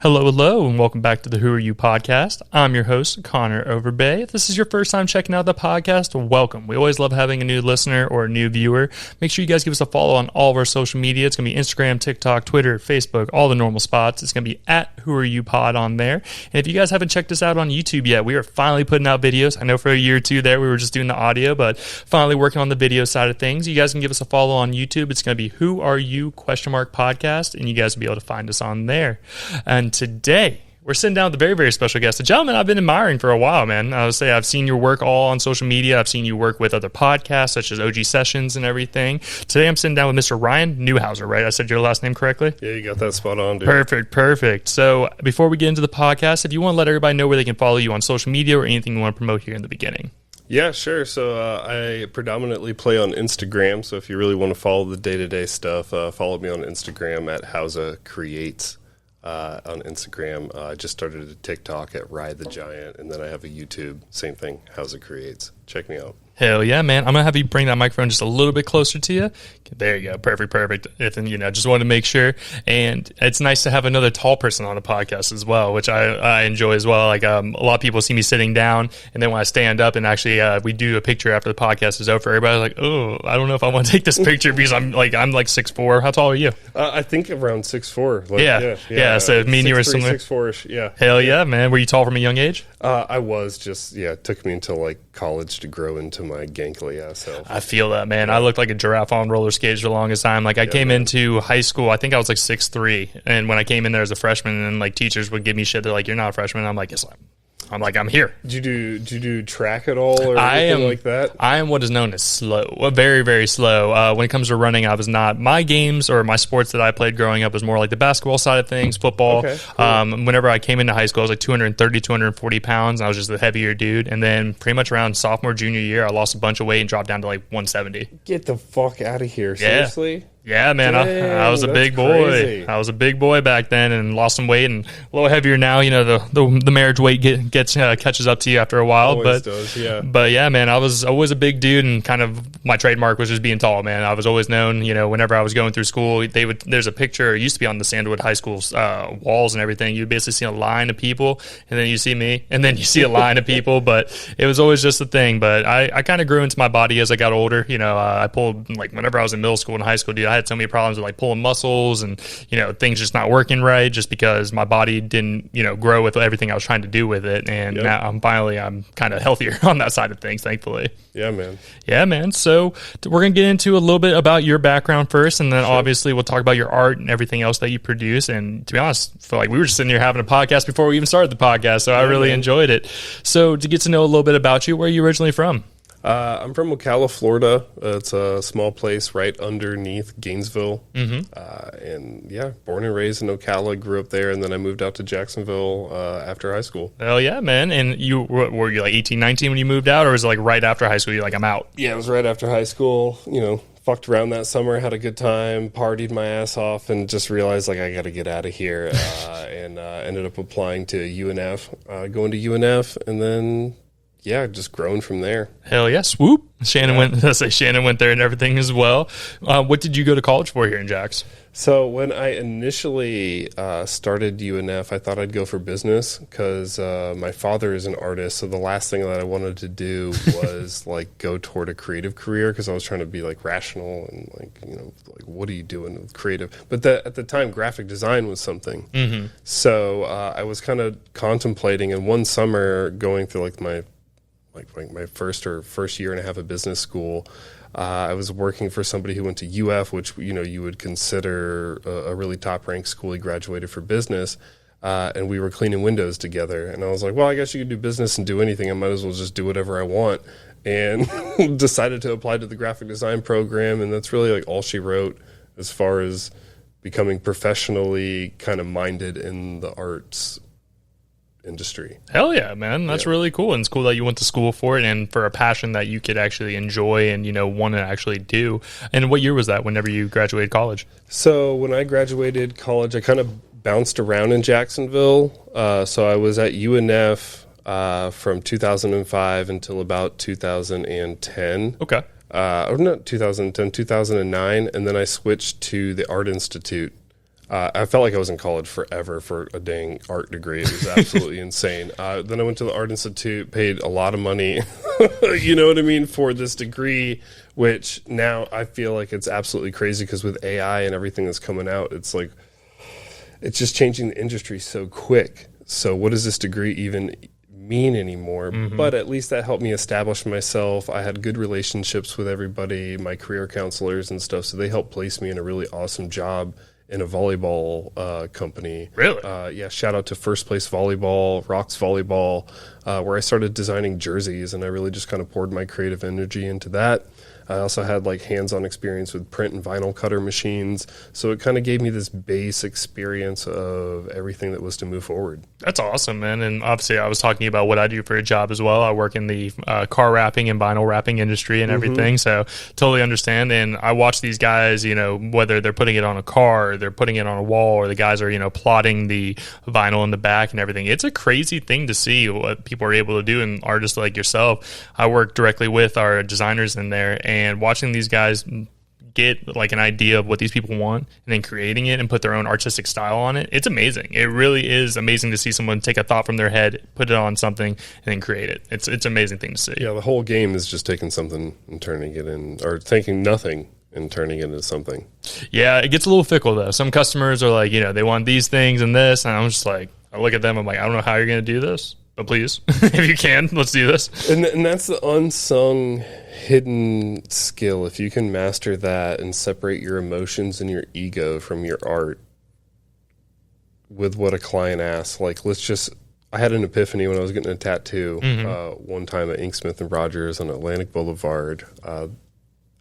Hello, hello, and welcome back to the Who Are You podcast. I'm your host, Connor Overbay. If this is your first time checking out the podcast, welcome. We always love having a new listener or a new viewer. Make sure you guys give us a follow on all of our social media. It's going to be Instagram, TikTok, Twitter, Facebook, all the normal spots. It's going to be at Who Are You Pod on there. And if you guys haven't checked us out on YouTube yet, we are finally putting out videos. I know for a year or two there we were just doing the audio, but finally working on the video side of things. You guys can give us a follow on YouTube. It's going to be Who Are You podcast, and you guys will be able to find us on there. And today, we're sitting down with a very, very special guest, a gentleman I've been admiring for a while, man. I would say I've seen your work all on social media. I've seen you work with other podcasts, such as OG Sessions and everything. Today, I'm sitting down with Mr. Ryan Newhouser, right? I said your last name correctly? Yeah, you got that spot on, dude. Perfect. So before we get into the podcast, if you want to let everybody know where they can follow you on social media or anything you want to promote here in the beginning. Yeah, sure. So I predominantly play on Instagram. So if you really want to follow the day-to-day stuff, follow me on Instagram at Housa Creative. On Instagram, I just started a TikTok at Ride the Giant, and then I have a YouTube, same thing, Housa Creates. Check me out. Hell yeah, man. I'm going to have you bring that microphone just a little bit closer to you. There you go. Perfect. Just wanted to make sure. And it's nice to have another tall person on a podcast as well, which I enjoy as well. Like a lot of people see me sitting down, and then when I stand up and actually we do a picture after the podcast is over, everybody's like, oh, I don't know if I want to take this picture because I'm like 6'4". How tall are you? I think around 6'4". Yeah. So me and you were similar. 6'4"ish, yeah. Hell yeah, man. Were you tall from a young age? I was just, it took me until like college to grow into my gankly ass self. I feel that, man. I looked like a giraffe on roller skates for the longest time. Like I came into high school, I think I was like 6'3", and when I came in there as a freshman, and like teachers would give me shit, they're like, "You're not a freshman." I'm like, "Yes, I'm here." Did you do track at all or anything like that? I am what is known as slow, very, very slow. When it comes to running, I was not. My games or my sports that I played growing up was more like the basketball side of things, football. Okay, cool. Whenever I came into high school, I was like 230, 240 pounds, and I was just a heavier dude. And then pretty much around sophomore, junior year, I lost a bunch of weight and dropped down to like 170. Get the fuck out of here. Seriously? Yeah, man, I was a big boy. Crazy. I was a big boy back then and lost some weight and a little heavier now. You know, the marriage weight catches up to you after a while. Always does, yeah. But yeah, man, I was always a big dude, and kind of my trademark was just being tall, man. I was always known, you know, whenever I was going through school, there's a picture, it used to be on the Sandalwood High School walls and everything. You'd basically see a line of people, and then you see me, and then you see a line of people, but it was always just a thing. But I kind of grew into my body as I got older. You know, I pulled, like, whenever I was in middle school and high school, dude, I had so many problems with like pulling muscles and, you know, things just not working right just because my body didn't, you know, grow with everything I was trying to do with it. And now I'm kind of healthier on that side of things, thankfully. Yeah, man. So we're going to get into a little bit about your background first, and then obviously we'll talk about your art and everything else that you produce. And to be honest, I feel like we were just sitting here having a podcast before we even started the podcast, so I really enjoyed it. So to get to know a little bit about you, where are you originally from? I'm from Ocala, Florida. It's a small place right underneath Gainesville. And yeah, born and raised in Ocala, grew up there, and then I moved out to Jacksonville after high school. Hell yeah, man. And were you like 18, 19 when you moved out, or was it like right after high school? You're like, I'm out. Yeah, it was right after high school. You know, fucked around that summer, had a good time, partied my ass off, and just realized like I got to get out of here. And ended up applying to UNF, going to UNF, and then just grown from there. Hell yeah, swoop. Shannon went there and everything as well. What did you go to college for here in Jax? So when I initially started UNF, I thought I'd go for business because my father is an artist. So the last thing that I wanted to do was like go toward a creative career because I was trying to be like rational and like, you know, like what are you doing with creative? But at the time, graphic design was something. Mm-hmm. So I was kind of contemplating, and one summer going through like my first year and a half of business school, I was working for somebody who went to UF, which, you know, you would consider a really top-ranked school. He graduated for business, and we were cleaning windows together. And I was like, well, I guess you could do business and do anything. I might as well just do whatever I want. And decided to apply to the graphic design program, and that's really like all she wrote as far as becoming professionally kind of minded in the arts industry. Hell yeah, man. That's really cool. And it's cool that you went to school for it and for a passion that you could actually enjoy and, you know, want to actually do. And what year was that whenever you graduated college? So when I graduated college, I kind of bounced around in Jacksonville. So I was at UNF from 2005 until about 2010. Okay. Or not 2010, 2009. And then I switched to the Art Institute I felt like I was in college forever for a dang art degree. It was absolutely insane. Then I went to the Art Institute, paid a lot of money, you know what I mean, for this degree, which now I feel like it's absolutely crazy because with AI and everything that's coming out, it's like, it's just changing the industry so quick. So what does this degree even mean anymore? But at least that helped me establish myself. I had good relationships with everybody, my career counselors and stuff, so they helped place me in a really awesome job in a volleyball company. Really? Yeah, shout out to First Place Volleyball, Rocks Volleyball, where I started designing jerseys, and I really just kind of poured my creative energy into that. I also had like hands-on experience with print and vinyl cutter machines, so it kind of gave me this base experience of everything that was to move forward. That's awesome, man. And obviously I was talking about what I do for a job as well. I work in the car wrapping and vinyl wrapping industry and everything, so totally understand. And I watch these guys, you know, whether they're putting it on a car, or they're putting it on a wall, or the guys are, you know, plotting the vinyl in the back and everything. It's a crazy thing to see what people are able to do, and artists like yourself. I work directly with our designers in there, and watching these guys get like an idea of what these people want and then creating it and put their own artistic style on it, it's amazing. It really is amazing to see someone take a thought from their head, put it on something, and then create it. It's an amazing thing to see. Yeah, the whole game is just taking something and turning it in, or taking nothing and turning it into something. Yeah, it gets a little fickle though. Some customers are like, you know, they want these things and this, and I'm just like, I look at them, I'm like, I don't know how you're going to do this, but please, if you can, let's do this. And that's the unsung hidden skill. If you can master that and separate your emotions and your ego from your art with what a client asks, like I had an epiphany when I was getting a tattoo one time at Inksmith and Rogers on Atlantic Boulevard.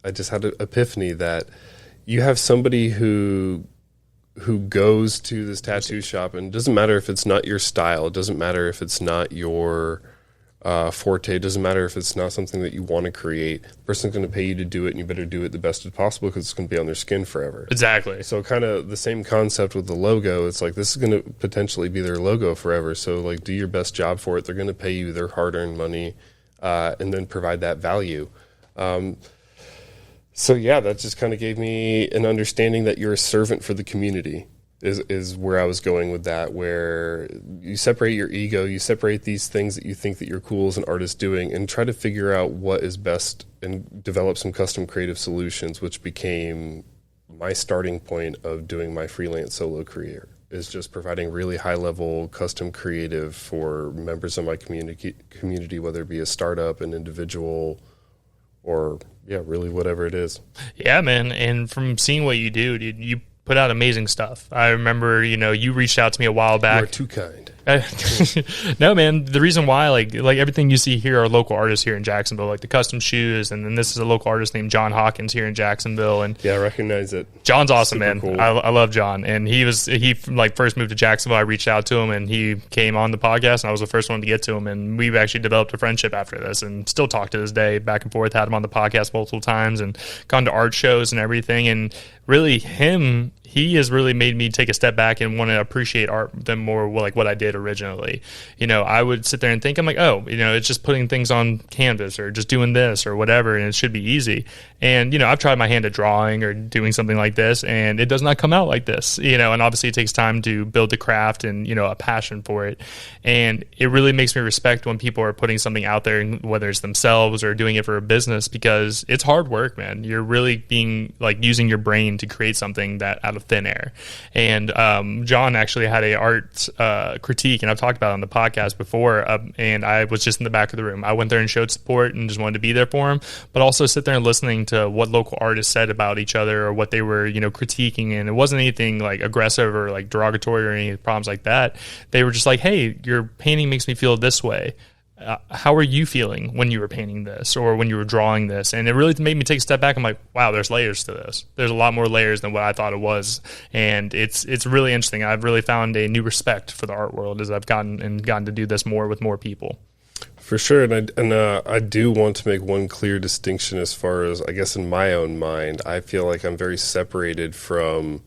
I just had an epiphany that you have somebody who goes to this tattoo shop, and it doesn't matter if it's not your style, it doesn't matter if it's not your forte, it doesn't matter if it's not something that you want to create. The person's going to pay you to do it, and you better do it the best as possible because it's going to be on their skin forever. Exactly. So kind of the same concept with the logo. It's like this is going to potentially be their logo forever. So like do your best job for it. They're going to pay you their hard-earned money and then provide that value. So yeah, that just kind of gave me an understanding that you're a servant for the community is where I was going with that, where you separate your ego, you separate these things that you think that you're cool as an artist doing, and try to figure out what is best and develop some custom creative solutions, which became my starting point of doing my freelance solo career, is just providing really high-level custom creative for members of my community, whether it be a startup, an individual, or yeah, really whatever it is. Yeah, man. And from seeing what you do, dude, you put out amazing stuff. I remember, you know, you reached out to me a while back. You are too kind. No, man. The reason why, like everything you see here are local artists here in Jacksonville, like the custom shoes, and then this is a local artist named John Hawkins here in Jacksonville. And yeah, I recognize it. John's awesome, Super man. Cool. I love John, and he like first moved to Jacksonville. I reached out to him, and he came on the podcast, and I was the first one to get to him, and we've actually developed a friendship after this, and still talk to this day, back and forth. Had him on the podcast multiple times, and gone to art shows and everything, and really he has really made me take a step back and want to appreciate art than more like what I did originally. You know, I would sit there and think, I'm like, oh, you know, it's just putting things on canvas or just doing this or whatever, and it should be easy. And, you know, I've tried my hand at drawing or doing something like this, and it does not come out like this, you know, and obviously it takes time to build the craft and, you know, a passion for it. And it really makes me respect when people are putting something out there, whether it's themselves or doing it for a business, because it's hard work, man. You're really being like using your brain to create something that out of thin air. And John actually had a art critique, and I've talked about it on the podcast before, and I was just in the back of the room. I went there and showed support and just wanted to be there for him, but also sit there and listening to what local artists said about each other or what they were, you know, critiquing. And it wasn't anything like aggressive or like derogatory or any problems like that. They were just like, hey, your painting makes me feel this way. How are you feeling when you were painting this or when you were drawing this? And it really made me take a step back. I'm like, wow, there's layers to this. There's a lot more layers than what I thought it was. And it's really interesting. I've really found a new respect for the art world as I've gotten to do this more with more people. For sure. And I do want to make one clear distinction as far as, I guess, in my own mind, I feel like I'm very separated from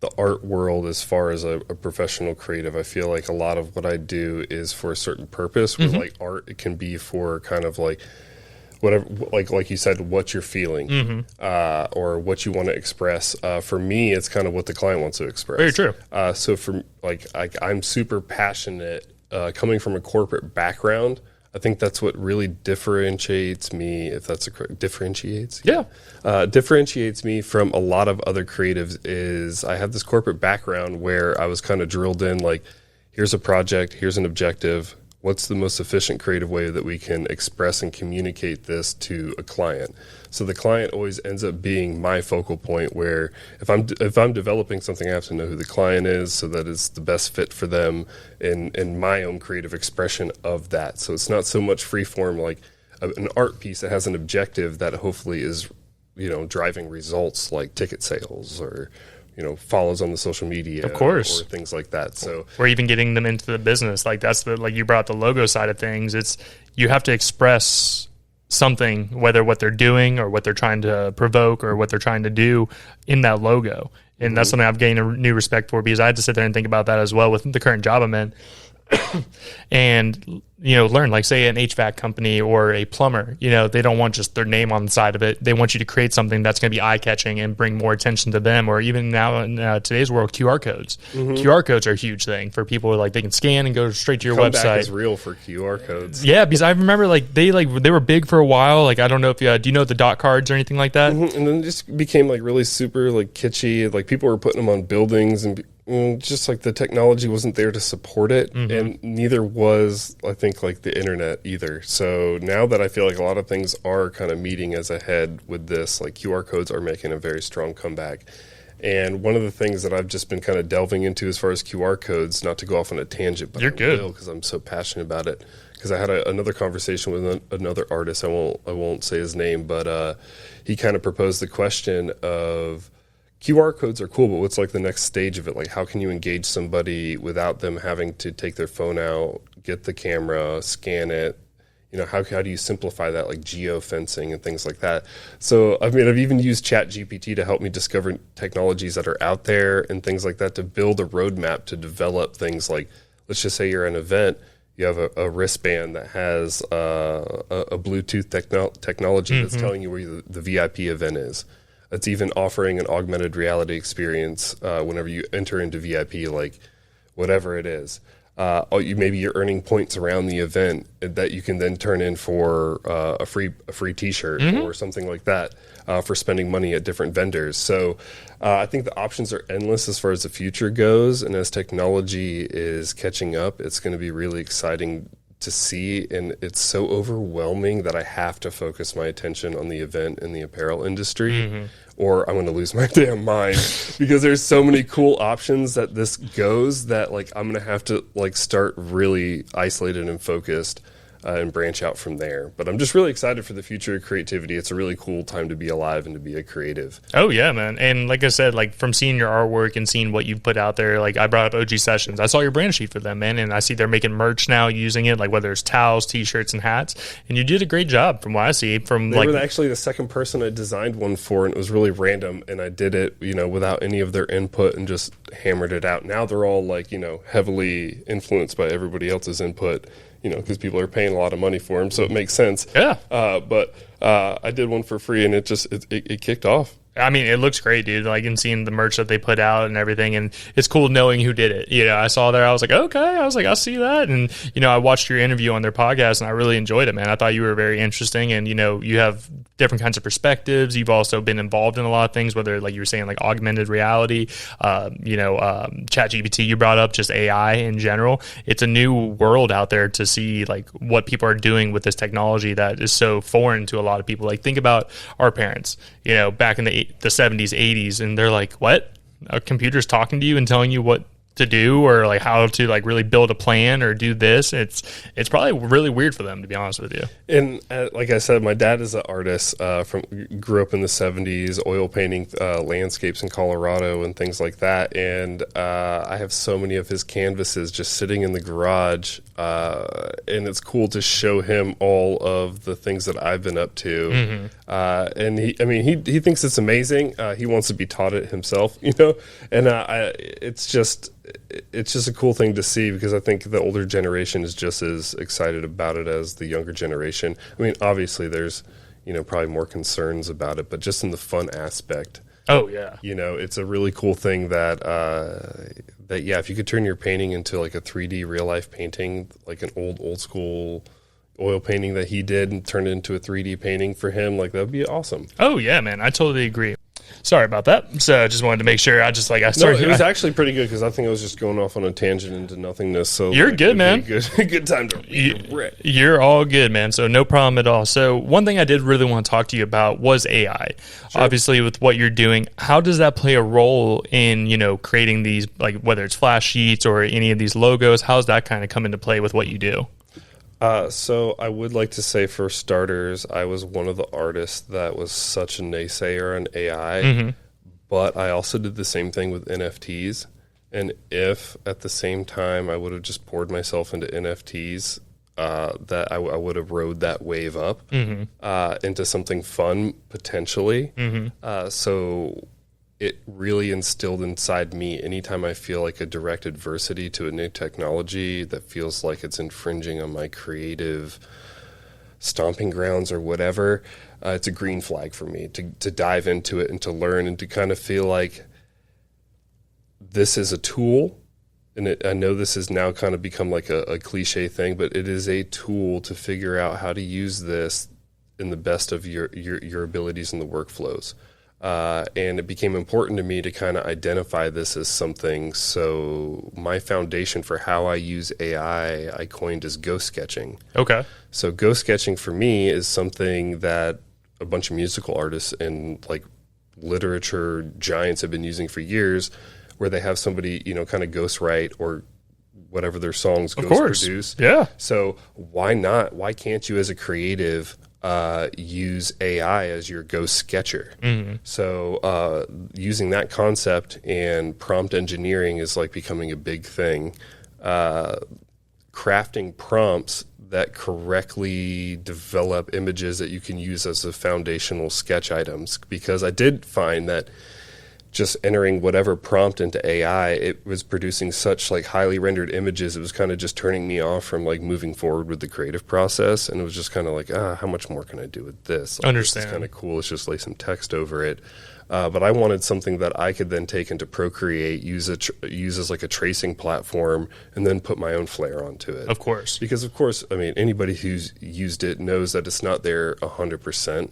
the art world as far as a professional creative. I feel like a lot of what I do is for a certain purpose, where like art, it can be for kind of like whatever, like you said, what you're feeling, or what you want to express. For me, it's kind of what the client wants to express. Very true. So for I'm super passionate, coming from a corporate background. I think that's what really differentiates me, if that's differentiates? Yeah. Differentiates me from a lot of other creatives is I have this corporate background where I was kind of drilled in, like, here's a project, here's an objective. What's the most efficient creative way that we can express and communicate this to a client? So the client always ends up being my focal point, where if I'm developing something, I have to know who the client is so that it's the best fit for them and my own creative expression of that. So it's not so much free form like an art piece that has an objective that hopefully is, driving results like ticket sales or follows on the social media, of course, or things like that. So, or even getting them into the business. Like you brought up the logo side of things. It's, you have to express something, whether what they're doing or what they're trying to provoke or what they're trying to do in that logo. And that's something I've gained a new respect for, because I had to sit there and think about that as well with the current job I'm in. And learn, like, say an HVAC company or a plumber, they don't want just their name on the side of it. They want you to create something that's going to be eye-catching and bring more attention to them. Or even now in today's world, QR codes. QR codes are a huge thing for people who, like, they can scan and go straight to your website. Comeback is real for QR codes. Yeah, because I remember they were big for a while. Like, I don't know if do you know the dot cards or anything like that? And then it just became like really super like kitschy. Like, people were putting them on buildings, and just like the technology wasn't there to support it, and neither was, I think, like the internet either. So now that I feel like a lot of things are kind of meeting as a head with this, like QR codes are making a very strong comeback. And one of the things that I've just been kind of delving into as far as QR codes, not to go off on a tangent, but you're good, because I'm so passionate about it. Because I had another conversation with another artist. I won't say his name, but he kind of proposed the question of, QR codes are cool, but what's like the next stage of it? Like, how can you engage somebody without them having to take their phone out, get the camera, scan it? How do you simplify that, like geofencing and things like that? So, I've even used ChatGPT to help me discover technologies that are out there and things like that, to build a roadmap to develop things like, let's just say you're at an event, you have a wristband that has a Bluetooth technology that's telling you where the VIP event is. It's even offering an augmented reality experience whenever you enter into VIP, like whatever it is. Maybe you're earning points around the event that you can then turn in for a free T-shirt or something like that for spending money at different vendors. So I think the options are endless as far as the future goes, and as technology is catching up, it's going to be really exciting to see, and it's so overwhelming that I have to focus my attention on the event and the apparel industry, or I'm going to lose my damn mind, because there's so many cool options that this goes that, like, I'm going to have to, like, start really isolated and focused and branch out from there. But I'm just really excited for the future of creativity. It's a really cool time to be alive and to be a creative. Oh, yeah, man. And like I said, like, from seeing your artwork and seeing what you've put out there, like, I brought up OG Sessions. I saw your brand sheet for them, man, and I see they're making merch now using it, like whether it's towels, T-shirts, and hats. And you did a great job from what I see. They were actually the second person I designed one for, and it was really random, and I did it, without any of their input and just hammered it out. Now they're all, like, heavily influenced by everybody else's input, because people are paying a lot of money for them, so it makes sense. Yeah. But I did one for free, and it kicked off. I mean, it looks great, dude. Like, and seeing the merch that they put out and everything, and it's cool knowing who did it. I saw there, I was like, okay. I was like, I see that. And, I watched your interview on their podcast, and I really enjoyed it, man. I thought you were very interesting, and, you have different kinds of perspectives. You've also been involved in a lot of things, whether, like you were saying, like augmented reality, ChatGPT you brought up, just AI in general. It's a new world out there to see, like, what people are doing with this technology that is so foreign to a lot of people. Like, think about our parents, back in the 70s, 80s, and they're like, what? A computer's talking to you and telling you what to do, or like how to, like, really build a plan or do this. It's probably really weird for them, to be honest with you. And like I said, my dad is an artist grew up in the 70s, oil painting landscapes in Colorado and things like that. And I have so many of his canvases just sitting in the garage and it's cool to show him all of the things that I've been up to. And he thinks it's amazing. He wants to be taught it himself, and it's just a cool thing to see, because I think the older generation is just as excited about it as the younger generation. I mean, obviously there's, probably more concerns about it, but just in the fun aspect. Oh yeah. It's a really cool thing that if you could turn your painting into like a 3D real life painting, like an old school oil painting that he did, and turn it into a 3D painting for him, like that would be awesome. Oh yeah, man. I totally agree. Sorry about that. So I just wanted to make sure it was actually pretty good, because I think I was just going off on a tangent into nothingness. So you're good, man. Good time to rip. You're all good, man. So no problem at all. So one thing I did really want to talk to you about was AI. Sure. Obviously, with what you're doing, how does that play a role in, creating these, like whether it's flash sheets or any of these logos? How does that kind of come into play with what you do? So I would like to say, for starters, I was one of the artists that was such a naysayer on AI, but I also did the same thing with NFTs. And if at the same time I would have just poured myself into NFTs, that I would have rode that wave up into something fun, potentially. So it really instilled inside me, anytime I feel like a direct adversity to a new technology that feels like it's infringing on my creative stomping grounds or whatever, it's a green flag for me to dive into it and to learn, and to kind of feel like this is a tool. And I know this has now kind of become like a cliche thing, but it is a tool to figure out how to use this in the best of your abilities in the workflows. And it became important to me to kind of identify this as something. So my foundation for how I use AI, I coined as ghost sketching. Okay. So ghost sketching for me is something that a bunch of musical artists and like literature giants have been using for years, where they have somebody, kind of ghost write or whatever their songs ghost produce. Yeah. So why not? Why can't you as a creative use AI as your ghost sketcher? So using that concept and prompt engineering is like becoming a big thing. Crafting prompts that correctly develop images that you can use as the foundational sketch items. Because I did find that just entering whatever prompt into AI, it was producing such like highly rendered images. It was kind of just turning me off from like moving forward with the creative process. And it was just kind of like, how much more can I do with this? Like, Understand. This is kind of cool. Let's just lay some text over it. But I wanted something that I could then take into Procreate, use as like a tracing platform, and then put my own flair onto it. Of course. Because of course, I mean, anybody who's used it knows that it's not there 100%.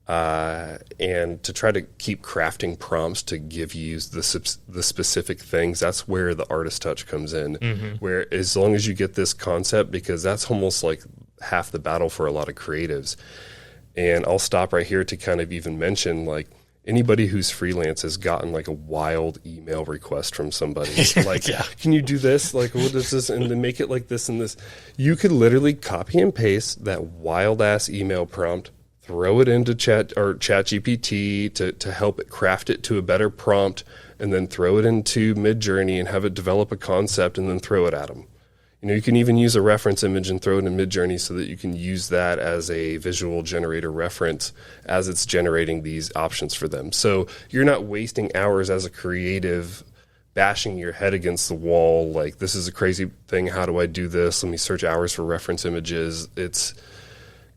And to try to keep crafting prompts to give you the specific things, that's where the artist touch comes in. Where as long as you get this concept, because that's almost like half the battle for a lot of creatives. And I'll stop right here to kind of even mention, like, anybody who's freelance has gotten like a wild email request from somebody. Like, can you do this? Like, what is this? And then make it like this and this. You could literally copy and paste that wild ass email prompt, throw it into ChatGPT to help it craft it to a better prompt, and then throw it into Midjourney and have it develop a concept and then throw it at them. You can even use a reference image and throw it in Midjourney so that you can use that as a visual generator reference as it's generating these options for them. So you're not wasting hours as a creative bashing your head against the wall like, this is a crazy thing, how do I do this? Let me search hours for reference images. It's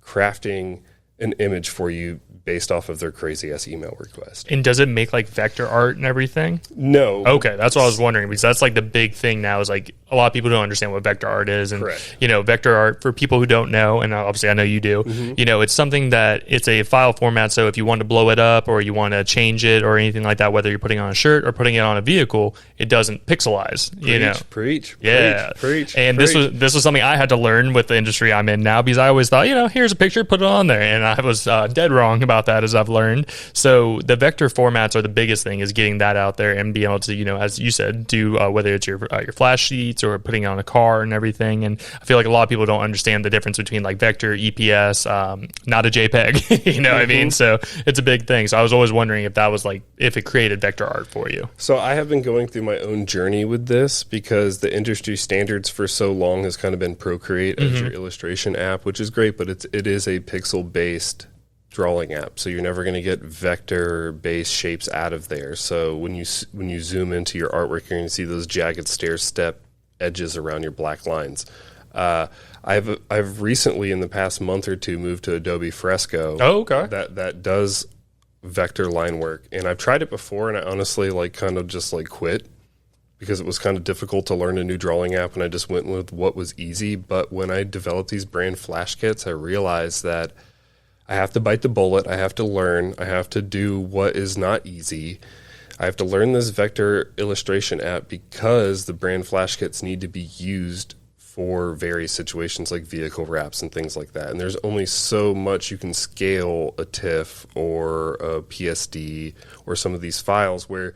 crafting an image for you based off of their crazy-ass email request. And does it make like vector art and everything? No. Okay, that's what I was wondering, because that's like the big thing now is like a lot of people don't understand what vector art is. And, correct. Vector art, for people who don't know, and obviously I know you do, it's something that it's a file format. So if you want to blow it up or you want to change it or anything like that, whether you're putting it on a shirt or putting it on a vehicle, it doesn't pixelize, Preach. And this was something I had to learn with the industry I'm in now, because I always thought, here's a picture, put it on there. And I was dead wrong about that, as I've learned. So the vector formats are the biggest thing, is getting that out there and being able to, as you said, do whether it's your flash sheets product or putting it on a car and everything. And I feel like a lot of people don't understand the difference between like vector, EPS, not a JPEG, you know what I mean? So it's a big thing. So I was always wondering if that was like, if it created vector art for you. So I have been going through my own journey with this because the industry standards for so long has kind of been Procreate as your illustration app, which is great, but it is a pixel-based drawing app, so you're never going to get vector-based shapes out of there. So when you zoom into your artwork, you're going to see those jagged stair-step edges around your black lines. I've recently, in the past month or two, moved to Adobe Fresco. Oh, okay. That does vector line work, and I've tried it before, and I honestly kind of just quit because it was kind of difficult to learn a new drawing app, and I just went with what was easy. But when I developed these brand flash kits, I realized that I have to bite the bullet. I have to learn. I have to do what is not easy. I have to learn this vector illustration app because the brand flash kits need to be used for various situations like vehicle wraps and things like that. And there's only so much you can scale a TIFF or a PSD or some of these files where,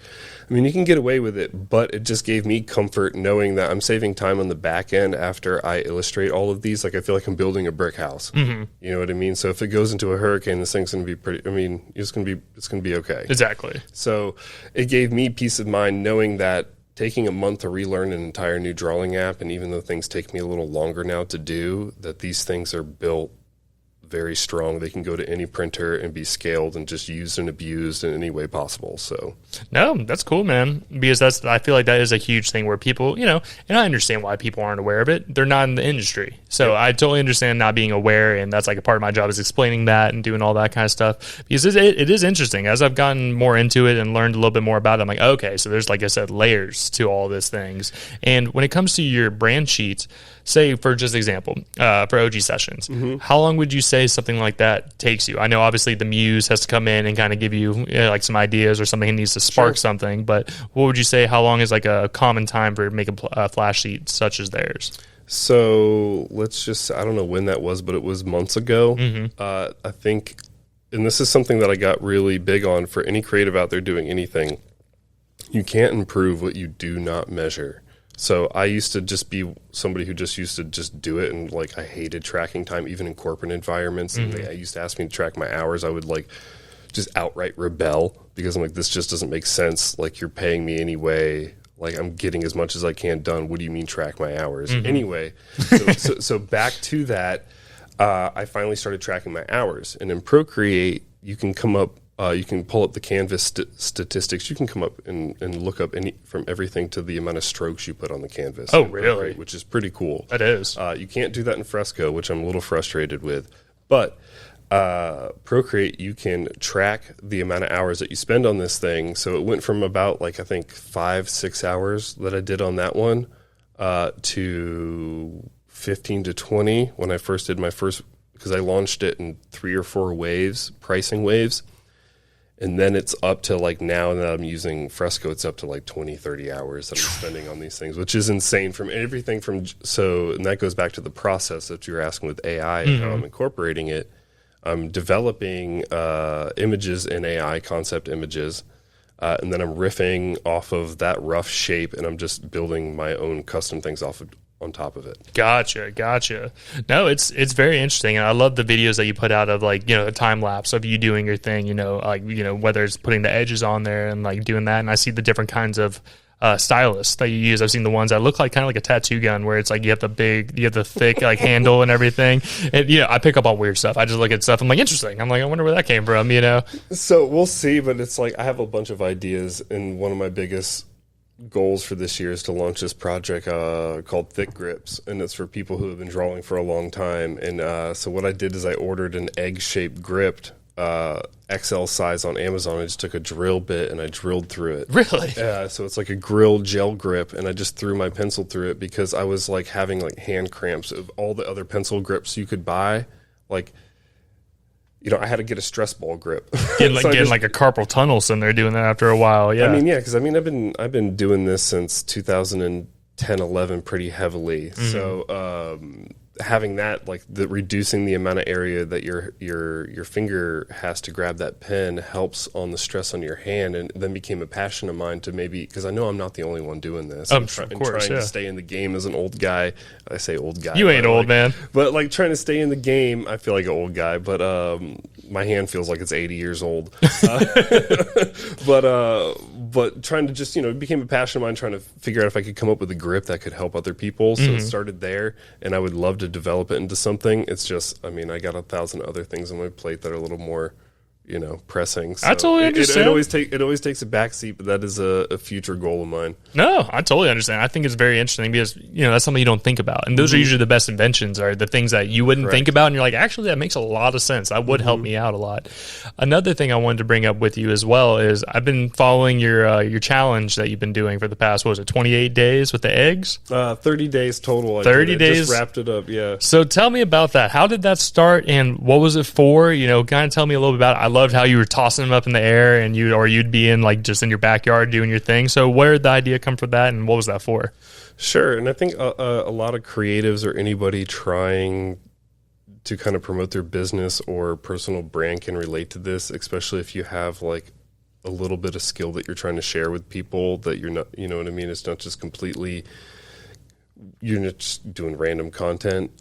I mean, you can get away with it, but it just gave me comfort knowing that I'm saving time on the back end after I illustrate all of these. Like, I feel like I'm building a brick house. You know what I mean? So if it goes into a hurricane, this thing's going to be pretty, I mean, it's going to be okay. Exactly. So it gave me peace of mind knowing that taking a month to relearn an entire new drawing app, and even though things take me a little longer now to do, that these things are built very strong. They can go to any printer and be scaled and just used and abused in any way possible. So no, that's cool, man. Because I feel like that is a huge thing where people, you know, and I understand why people aren't aware of it. They're not in the industry. So I totally understand not being aware, and that's like a part of my job is explaining that and doing all that kind of stuff. Because it is interesting. As I've gotten more into it and learned a little bit more about it, I'm like, okay, so there's, like I said, layers to all these things. And when it comes to your brand sheets, say, for just example, for OG sessions, how long would you say something like that takes you? I know obviously the muse has to come in and kind of give you, like some ideas or something, needs to spark something, but what would you say, how long is like a common time for making a flash sheet such as theirs? So let's just, I don't know when that was, but it was months ago. I think, and this is something that I got really big on for any creative out there doing anything, you can't improve what you do not measure. So I used to just be somebody who just used to just do it, and like I hated tracking time, even in corporate environments. And they used to ask me to track my hours. I would like just outright rebel because I'm like, this just doesn't make sense. Like, you're paying me anyway. Like, I'm getting as much as I can done. What do you mean track my hours? Anyway, so back to that, I finally started tracking my hours. And in Procreate, you can come up, you can pull up the canvas statistics. You can come up and look up from everything to the amount of strokes you put on the canvas. Oh, really? Which is pretty cool. That is. You can't do that in Fresco, which I'm a little frustrated with. But Procreate, you can track the amount of hours that you spend on this thing. So it went from about, like, I think 5-6 hours that I did on that one to 15 to 20 when I first did my first, because I launched it in 3 or 4 waves, pricing waves. And then it's up to, like, now that I'm using Fresco, it's up to like 20-30 hours that I'm spending on these things, which is insane. From everything from, so, and that goes back to the process that you were asking with AI and how I'm incorporating it. I'm developing images in AI, concept images, and then I'm riffing off of that rough shape, and I'm just building my own custom things on top of it. Gotcha. No, it's very interesting, and I love the videos that you put out of, like, you know, a time lapse of you doing your thing. You know, like, you know, whether it's putting the edges on there and like doing that, and I see the different kinds of stylus that you use. I've seen the ones that look like kind of like a tattoo gun, where it's like you have the thick like handle and everything. And you know, I pick up on weird stuff. I just look at stuff. I'm like, interesting. I'm like, I wonder where that came from. You know. So we'll see, but it's like I have a bunch of ideas, and one of my biggest goals for this year is to launch this project called Thick Grips, and it's for people who have been drawing for a long time. And so what I did is I ordered an egg-shaped grip. XL size on Amazon. I just took a drill bit and I drilled through it. Really? Yeah, so it's like a grilled gel grip, and I just threw my pencil through it because I was like having like hand cramps of all the other pencil grips you could buy. Like, you know, I had to get a stress ball grip. Getting like a carpal tunnel sitting there doing that after a while. Yeah. I mean, yeah, because I mean, I've been doing this since 2010, 11 pretty heavily. So, having that, like reducing the amount of area that your finger has to grab that pen helps on the stress on your hand, and then became a passion of mine to maybe, because I know I'm not the only one doing this. Of course, trying to stay in the game as an old guy. I say old guy. You ain't old, man. But like trying to stay in the game, I feel like an old guy, but my hand feels like it's 80 years old. But trying to just, it became a passion of mine, trying to figure out if I could come up with a grip that could help other people. So it started there, and I would love to develop it into something. It's just, I got 1,000 other things on my plate that are a little more, pressing. So I totally understand. It always takes a backseat, but that is a future goal of mine. No, I totally understand. I think it's very interesting because, that's something you don't think about. And those are usually the best inventions, are the things that you wouldn't think about. And you're like, actually, that makes a lot of sense. That would help me out a lot. Another thing I wanted to bring up with you as well is I've been following your challenge that you've been doing for the past, 28 days with the eggs? 30 days total. 30 days? Just wrapped it up, yeah. So tell me about that. How did that start, and what was it for? Kind of tell me a little bit about it. I loved how you were tossing them up in the air, and you'd be in like just in your backyard doing your thing. So where did the idea come from that, and what was that for? Sure, and I think a lot of creatives or anybody trying to kind of promote their business or personal brand can relate to this, especially if you have like a little bit of skill that you're trying to share with people, that you're not, you know what I mean? It's not just completely, you're not just doing random content.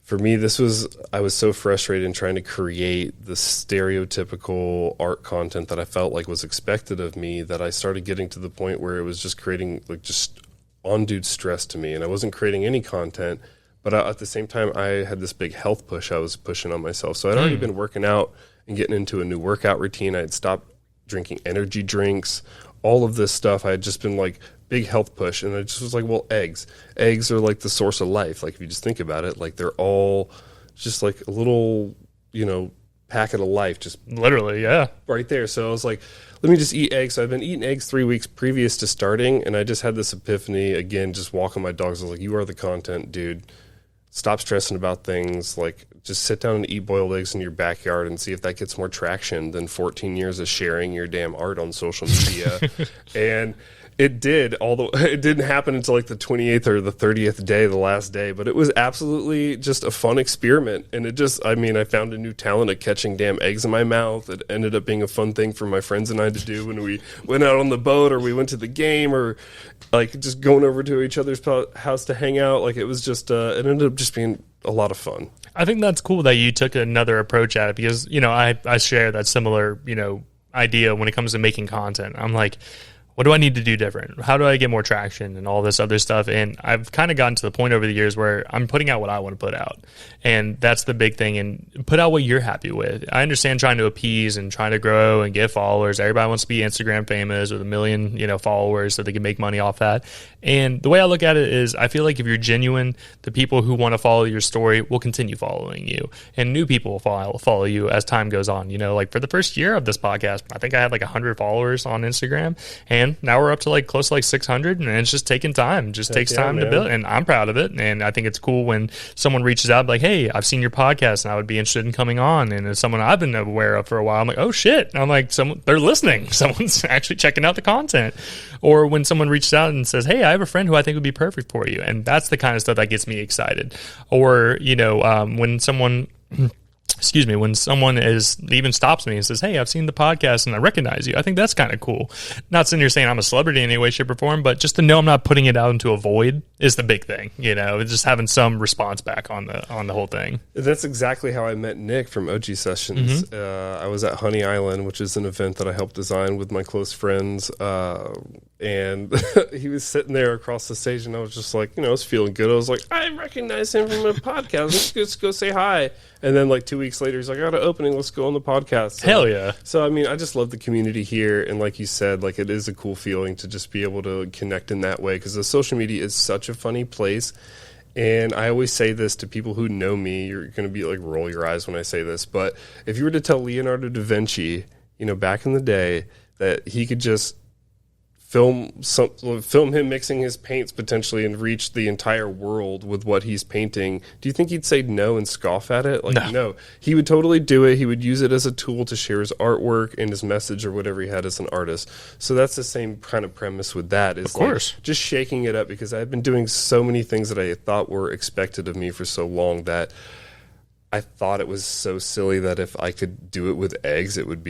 For me, I was so frustrated in trying to create the stereotypical art content that I felt like was expected of me, that I started getting to the point where it was just creating like just undue stress to me, and I wasn't creating any content. But at the same time, I had this big health push I was pushing on myself. So I'd already been working out and getting into a new workout routine. I had stopped drinking energy drinks, all of this stuff. I had just been like, big health push, and I just was like, well, eggs are like the source of life. Like if you just think about it, like they're all just like a little packet of life, just literally, yeah, right there. So I was like, let me just eat eggs. So I've been eating eggs 3 weeks previous to starting, and I just had this epiphany again, just walking my dogs. I was like, you are the content, dude. Stop stressing about things. Like just sit down and eat boiled eggs in your backyard and see if that gets more traction than 14 years of sharing your damn art on social media. And it did, although it didn't happen until like the 28th or the 30th day, the last day. But it was absolutely just a fun experiment. And it just, I found a new talent at catching damn eggs in my mouth. It ended up being a fun thing for my friends and I to do when we went out on the boat, or we went to the game, or like just going over to each other's house to hang out. Like it was just, it ended up just being a lot of fun. I think that's cool that you took another approach at it, because, I share that similar, idea when it comes to making content. I'm like, what do I need to do different? How do I get more traction and all this other stuff? And I've kind of gotten to the point over the years where I'm putting out what I want to put out. And that's the big thing. And put out what you're happy with. I understand trying to appease and trying to grow and get followers. Everybody wants to be Instagram famous with 1 million, followers so they can make money off that. And the way I look at it is I feel like if you're genuine, the people who want to follow your story will continue following you. And new people will follow you as time goes on. Like for the first year of this podcast, I think I had like 100 followers on Instagram. And now we're up to like close to like 600, and it's just taking time. It just takes time to build, and I'm proud of it. And I think it's cool when someone reaches out like, hey, I've seen your podcast and I would be interested in coming on. And it's someone I've been aware of for a while. I'm like, oh shit. And I'm like, they're listening. Someone's actually checking out the content. Or when someone reaches out and says, hey, I have a friend who I think would be perfect for you. And that's the kind of stuff that gets me excited. Or, when someone even stops me and says, hey, I've seen the podcast and I recognize you. I think that's kind of cool. Not sitting here saying I'm a celebrity in any way, shape, or form, but just to know I'm not putting it out into a void is the big thing. Just having some response back on the whole thing. That's exactly how I met Nick from OG Sessions. I was at Honey Island, which is an event that I helped design with my close friends. And he was sitting there across the stage, and I was just like, I was feeling good. I was like, I recognize him from a podcast. Let's go say hi. And then like 2 weeks later, he's like, I got an opening. Let's go on the podcast. So, hell yeah. So, I just love the community here. And like you said, like it is a cool feeling to just be able to connect in that way, because the social media is such a funny place. And I always say this to people who know me. You're going to be like, roll your eyes when I say this. But if you were to tell Leonardo da Vinci, back in the day, that he could just film him mixing his paints potentially and reach the entire world with what he's painting, do you think he'd say no and scoff at it? Like, no. He would totally do it. He would use it as a tool to share his artwork and his message or whatever he had as an artist. So that's the same kind of premise with that. Is, of course, like, just shaking it up, because I've been doing so many things that I thought were expected of me for so long that I thought it was so silly that if I could do it with eggs, it would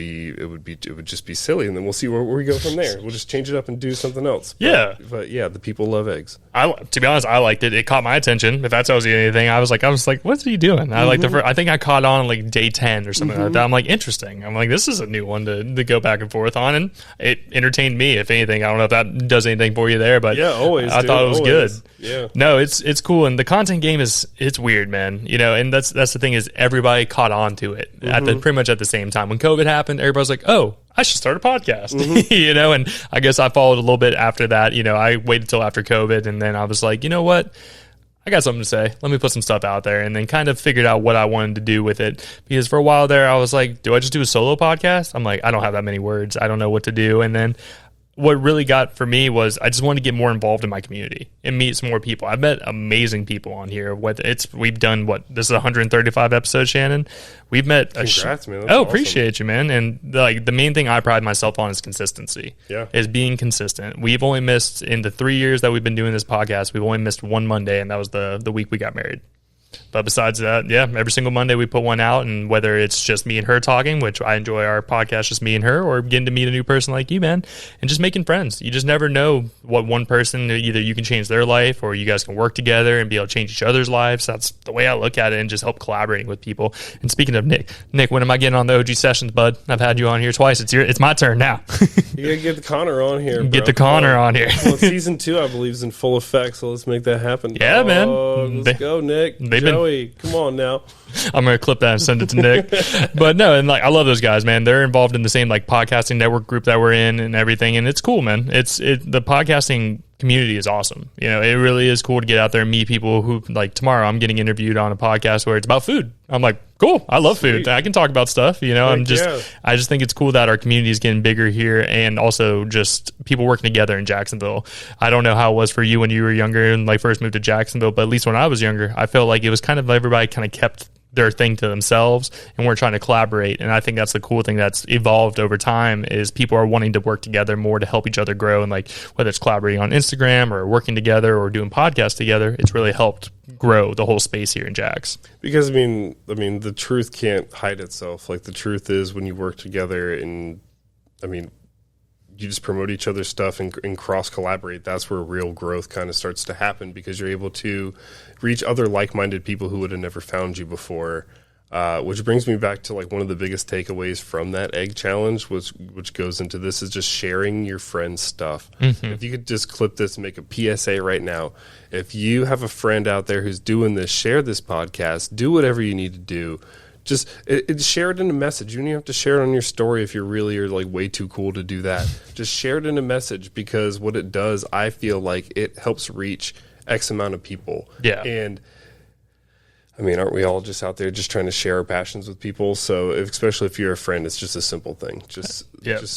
just be silly, and then we'll see where we go from there. We'll just change it up and do something else. But yeah, the people love eggs. To be honest, I liked it. It caught my attention. If that tells you anything, I was like, what's he doing? I like I think I caught on like day 10 or something like that. I'm like, interesting. I'm like, this is a new one to go back and forth on, and it entertained me. If anything, I don't know if that does anything for you there, but yeah, always. I thought it was good. Yeah. No, it's cool, and the content game it's weird, man. And that's the thing, is everybody caught on to it pretty much at the same time. When COVID happened, everybody's like, oh, I should start a podcast. And I guess I followed a little bit after that. I waited till after COVID, and then I was like, you know what? I got something to say. Let me put some stuff out there, and then kind of figured out what I wanted to do with it. Because for a while there, I was like, do I just do a solo podcast? I'm like, I don't have that many words. I don't know what to do. And then what really got for me was I just wanted to get more involved in my community and meet some more people. I've met amazing people on here. We've done this is 135 episodes, Shannon. We've met. Congrats, man. That's awesome. Appreciate you, man. And the main thing I pride myself on is consistency. Yeah, is being consistent. We've only missed, in the 3 years that we've been doing this podcast, we've only missed one Monday, and that was the week we got married. But besides that, yeah, every single Monday we put one out, and whether it's just me and her talking, which I enjoy our podcast, just me and her, or getting to meet a new person like you, man, and just making friends. You just never know what one person, either you can change their life or you guys can work together and be able to change each other's lives. That's the way I look at it, and just help collaborating with people. And speaking of Nick, when am I getting on the OG sessions, bud? I've had you on here twice. It's my turn now. You gotta get the Connor on here, bro. Get the Connor on here. Well, season 2, I believe, is in full effect, so let's make that happen. Yeah, man. Let's go, Nick. Joey, come on now. I'm gonna clip that and send it to Nick. But no, and I love those guys, man. They're involved in the same podcasting network group that we're in and everything, and it's cool, man. The podcasting community is awesome. It really is cool to get out there and meet people who, like, tomorrow I'm getting interviewed on a podcast where it's about food. I'm like, cool, I love food. I can talk about stuff. I just think it's cool that our community is getting bigger here, and also just people working together in Jacksonville. I don't know how it was for you when you were younger and first moved to Jacksonville, but at least when I was younger, I felt like it was kind of everybody kind of kept their thing to themselves, and we're trying to collaborate. And I think that's the cool thing that's evolved over time, is people are wanting to work together more to help each other grow. And whether it's collaborating on Instagram or working together or doing podcasts together, it's really helped grow the whole space here in Jax. Because I mean the truth can't hide itself. The truth is, when you work together, and you just promote each other's stuff and cross collaborate, that's where real growth kind of starts to happen, because you're able to reach other like-minded people who would have never found you before. Which brings me back to one of the biggest takeaways from that egg challenge, which goes into this, is just sharing your friend's stuff. If you could just clip this and make a PSA right now, if you have a friend out there who's doing this, share this podcast, do whatever you need to do. Just share it in a message. You don't even have to share it on your story if you really are way too cool to do that. Just share it in a message, because what it does, I feel like it helps reach X amount of people. Yeah. And aren't we all just out there just trying to share our passions with people? So especially if you're a friend, it's just a simple thing. Just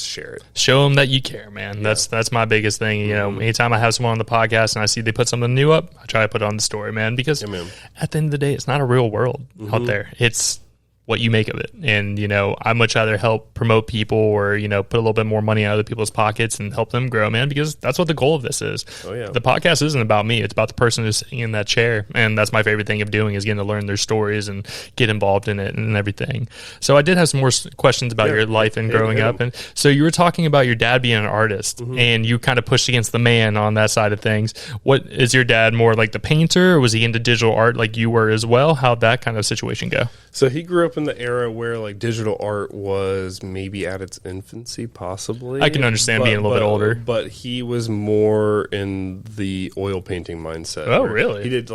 share it. Show them that you care, man. Yeah. That's my biggest thing. Anytime I have someone on the podcast and I see they put something new up, I try to put it on the story, man, because at the end of the day, it's not a real world out there. It's what you make of it. And, I'd much rather help promote people or, put a little bit more money out of other people's pockets and help them grow, man, because that's what the goal of this is. Oh, yeah. The podcast isn't about me. It's about the person who's sitting in that chair. And that's my favorite thing of doing, is getting to learn their stories and get involved in it and everything. So I did have some more questions about your life and growing up. And so you were talking about your dad being an artist, and you kind of pushed against the man on that side of things. What is your dad more like the painter, or was he into digital art like you were as well? How'd that kind of situation go? So he grew up in the era where digital art was maybe at its infancy, possibly. I can understand being a little bit older. But he was more in the oil painting mindset. Oh, really? He did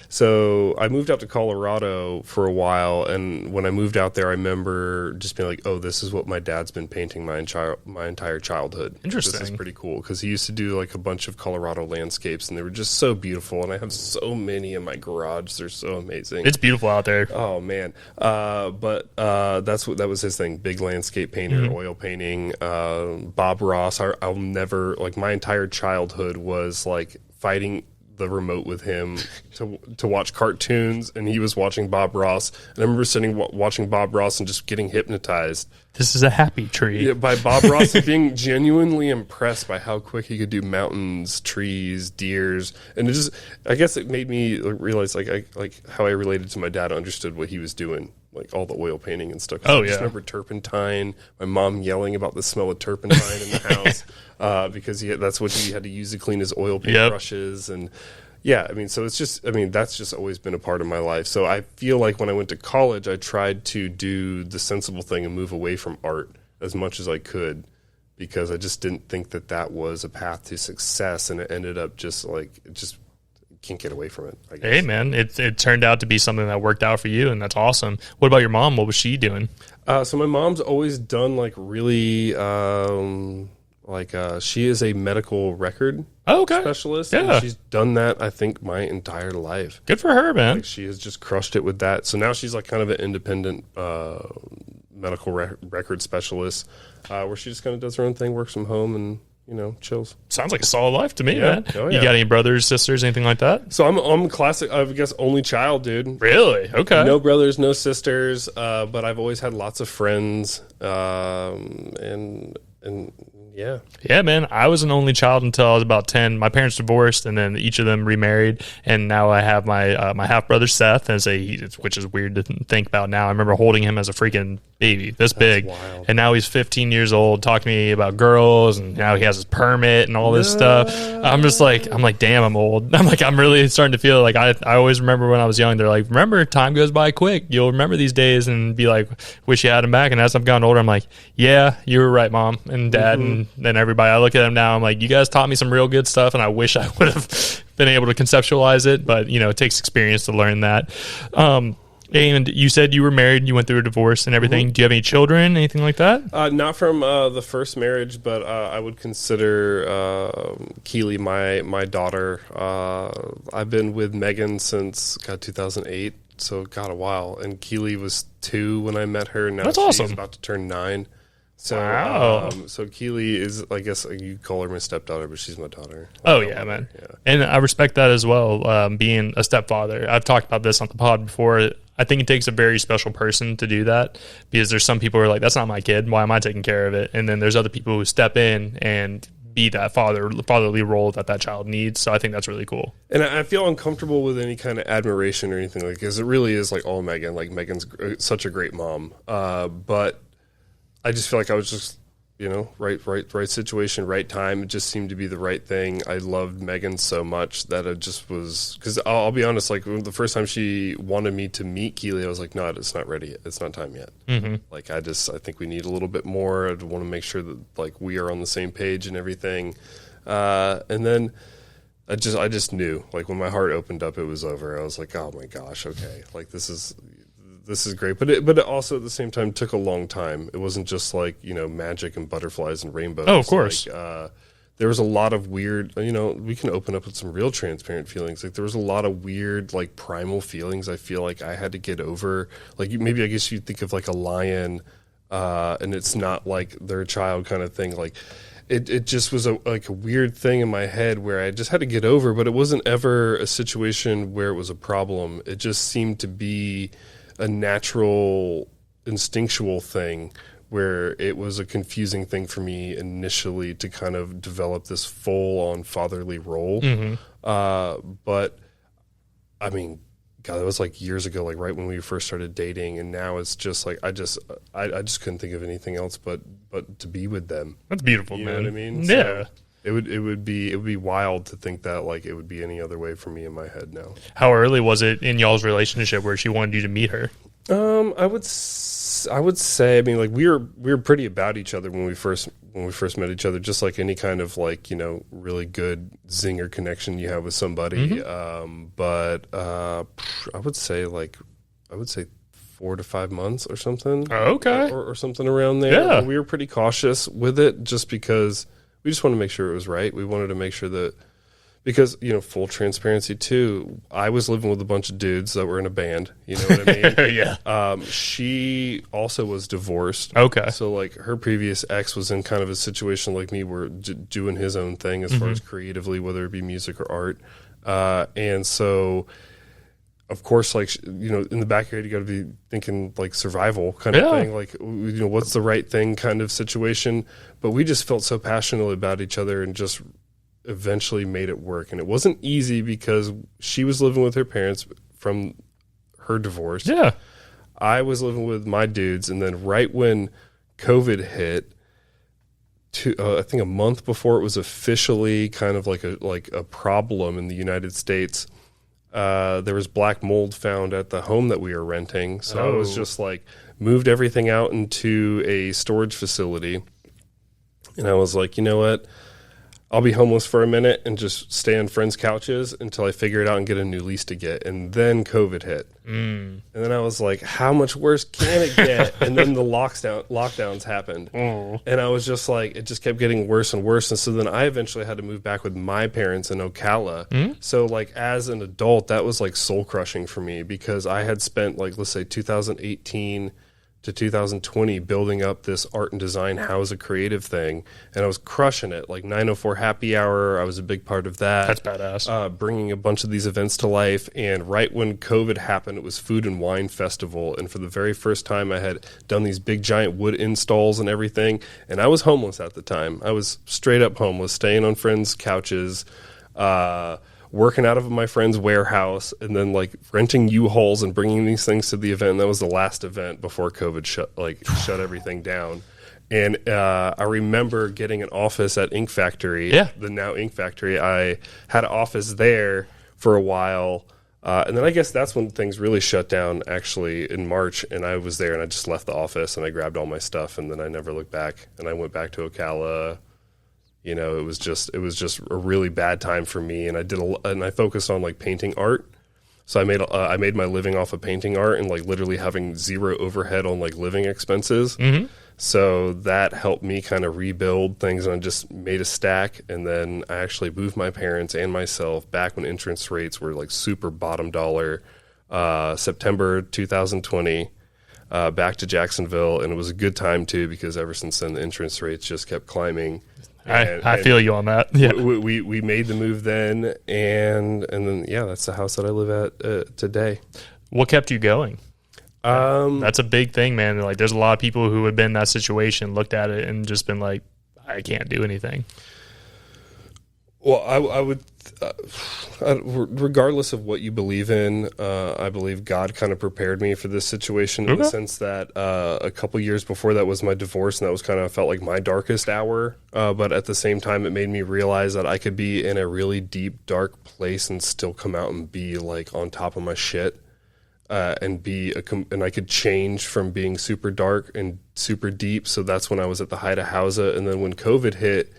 so I moved out to Colorado for a while, and when I moved out there, I remember just being like, oh, this is what my dad's been painting my entire childhood. Interesting. This is pretty cool, because he used to do a bunch of Colorado landscapes, and they were just so beautiful, and I have so many in my garage. They're so amazing. It's beautiful out there. Oh, man. that was his thing. Big landscape painter, oil painting. Bob Ross. I'll never, like, my entire childhood was like fighting the remote with him to watch cartoons, and he was watching Bob Ross, and I remember watching Bob Ross and just getting hypnotized. This is a happy tree. Yeah, by Bob Ross, and being genuinely impressed by how quick he could do mountains, trees, deers, and I guess it made me realize like how I related to my dad, understood what he was doing, like all the oil painting and stuff. I just remember turpentine. My mom yelling about the smell of turpentine in the house because that's what he had to use to clean his oil paint brushes. And yeah, I mean, so that's just always been a part of my life. So I feel like when I went to college, I tried to do the sensible thing and move away from art as much as I could, because I just didn't think that was a path to success, and it ended up just can't get away from it, I guess. Hey, man, it turned out to be something that worked out for you, and that's awesome. What about your mom? What was she doing? So my mom's always done like really, she is a medical record specialist. Yeah. And she's done that, I think, my entire life. Good for her, man. Like, she has just crushed it with that. So now she's like kind of an independent medical record specialist, where she just kind of does her own thing, works from home, and chills. Sounds like a solid life to me, man. Oh, yeah. You got any brothers, sisters, anything like that? So I'm classic, I guess, only child, dude. Really? Okay. No brothers, no sisters, but I've always had lots of friends, and yeah. Yeah, man. I was an only child until I was about 10. My parents divorced, and then each of them remarried, and now I have my my half brother Seth, which is weird to think about now. I remember holding him as a freaking baby, this big, wild. And now he's 15 years old, talking to me about girls, and now he has his permit and all this stuff. I'm like, damn, I'm old. I'm really starting to feel like I always remember when I was young. They're like, remember, time goes by quick. You'll remember these days and be like, wish you had him back. And as I've gotten older, I'm like, yeah, you were right, Mom and Dad, and then everybody. I look at them now, I'm like, you guys taught me some real good stuff, and I wish I would have been able to conceptualize it, but it takes experience to learn that. And you said you were married, you went through a divorce and everything. Do you have any children, anything like that? Not from the first marriage, but I would consider Keely my daughter. I've been with Megan since 2008, so a while. And Keely was 2 when I met her. Now That's awesome. She's about to turn 9. So, wow. So Keely is, I guess you call her my stepdaughter, but she's my daughter. Oh, yeah, man. Yeah. And I respect that as well, being a stepfather. I've talked about this on the pod before. I think it takes a very special person to do that, because there's some people who are like, that's not my kid. Why am I taking care of it? And then there's other people who step in and be that fatherly role that child needs. So I think that's really cool. And I feel uncomfortable with any kind of admiration or anything, because it really is like all Megan. Like, Megan's such a great mom. But I just feel like I was just, right situation, right time. It just seemed to be the right thing. I loved Megan so much that it just was, because I'll be honest, like the first time she wanted me to meet Keely, I was like, no, it's not ready yet. It's not time yet. Mm-hmm. Like, I think we need a little bit more. I want to make sure that like we are on the same page and everything. And then I just knew, like, when my heart opened up, it was over. I was like, oh my gosh, okay. Like, this is great, but it also at the same time took a long time. It wasn't just like magic and butterflies and rainbows. Oh, of course. Like, there was a lot of weird. We can open up with some real transparent feelings. Like, there was a lot of weird, like, primal feelings. I feel like I had to get over. Like, maybe I guess you think of like a lion, and it's not like their child kind of thing. Like, it just was a weird thing in my head where I just had to get over. But it wasn't ever a situation where it was a problem. It just seemed to be a natural, instinctual thing where it was a confusing thing for me initially to kind of develop this full-on fatherly role. Mm-hmm. But, I mean, God, that was like years ago, like right when we first started dating, and now it's just like I just couldn't think of anything else but to be with them. That's beautiful, man. You know what I mean? Yeah. So, it would be wild to think that like it would be any other way for me in my head now. How early was it in y'all's relationship where she wanted you to meet her? I would say, I mean, like we were pretty about each other when we first met each other, just like any kind of like really good zinger connection you have with somebody. Mm-hmm. But I would say 4 to 5 months or something. Oh, okay, or something around there. Yeah, we were pretty cautious with it, just because. We just wanted to make sure it was right. We wanted to make sure that, Because, full transparency too, I was living with a bunch of dudes that were in a band, you know what I mean? Yeah. She also was divorced. Okay. So like her previous ex was in kind of a situation like me where doing his own thing as far as creatively, whether it be music or art. And so, of course, like, in the back of your head, you got to be thinking like survival kind of thing. Like, what's the right thing kind of situation. But we just felt so passionately about each other and just eventually made it work. And it wasn't easy because she was living with her parents from her divorce. Yeah. I was living with my dudes. And then right when COVID hit, I think a month before it was officially kind of like a problem in the United States, there was black mold found at the home that we were renting. So I was just like moved everything out into a storage facility. And I was like, you know what? I'll be homeless for a minute and just stay on friends' couches until I figure it out and get a new lease to get. And then COVID hit. And then I was like, how much worse can it get? And then the lockdowns happened. And I was just like, it just kept getting worse and worse. And so then I eventually had to move back with my parents in Ocala. So like as an adult, that was like soul crushing for me because I had spent like, let's say 2018 to 2020 building up this art and design Housa Creative thing, and I was crushing it. Like 904 Happy Hour, I was a big part of that. That's badass. Bringing a bunch of these events to life, and right when COVID happened, it was Food and Wine Festival, and for the very first time I had done these big giant wood installs and everything, and I was homeless at the time. I was straight up homeless, staying on friends' couches, working out of my friend's warehouse, and then like renting U-Hauls and bringing these things to the event. And that was the last event before COVID shut everything down. And I remember getting an office at Ink Factory, the now Ink Factory. I had an office there for a while. And then I guess that's when things really shut down, actually, in March. And I was there, and I just left the office, and I grabbed all my stuff, and then I never looked back. And I went back to Ocala. It was just a really bad time for me, and I focused on like painting art. So I made my living off of painting art and like literally having zero overhead on like living expenses. So that helped me kind of rebuild things, and I just made a stack. And then I actually moved my parents and myself back when interest rates were like super bottom dollar, September 2020. Back to Jacksonville, and it was a good time too because ever since then the interest rates just kept climbing. I feel you on that. Yeah, we made the move then, and then that's the house that I live at today. What kept you going? That's a big thing, man. Like, there's a lot of people who have been in that situation, looked at it, and just been like, I can't do anything. Well, I would, regardless of what you believe in, I believe God kind of prepared me for this situation in the sense that a couple years before that was my divorce, and that was kind of felt like my darkest hour. But at the same time, it made me realize that I could be in a really deep, dark place and still come out and be like on top of my shit, and I could change from being super dark and super deep. So that's when I was at the height of Housa, and then when COVID hit.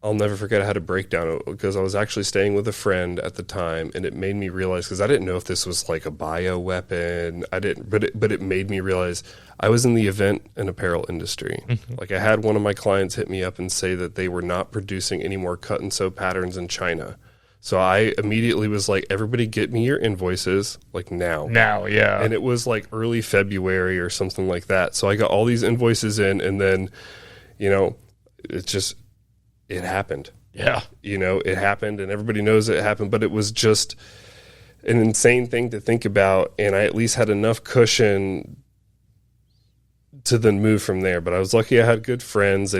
I'll never forget I had a breakdown because I was actually staying with a friend at the time, and it made me realize, because I didn't know if this was like a bioweapon. But it made me realize I was in the event and apparel industry. Like I had one of my clients hit me up and say that they were not producing any more cut and sew patterns in China. So I immediately was like, everybody get me your invoices like now. Yeah. And it was like early February or something like that. So I got all these invoices in, and then, it happened. Yeah. It happened, and everybody knows it happened, but it was just an insane thing to think about. And I at least had enough cushion to then move from there. But I was lucky I had good friends.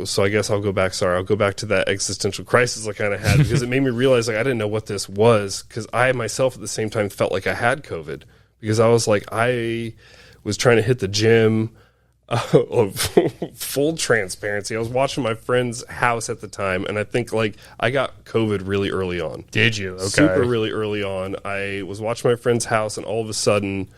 So I guess I'll go back to that existential crisis I kind of had because it made me realize like I didn't know what this was, because I myself at the same time felt like I had COVID, because I was like, I was trying to hit the gym. Full transparency, I was watching my friend's house at the time, and I think like I got COVID really early on. Did you? Okay. Super really early on. I was watching my friend's house, and all of a sudden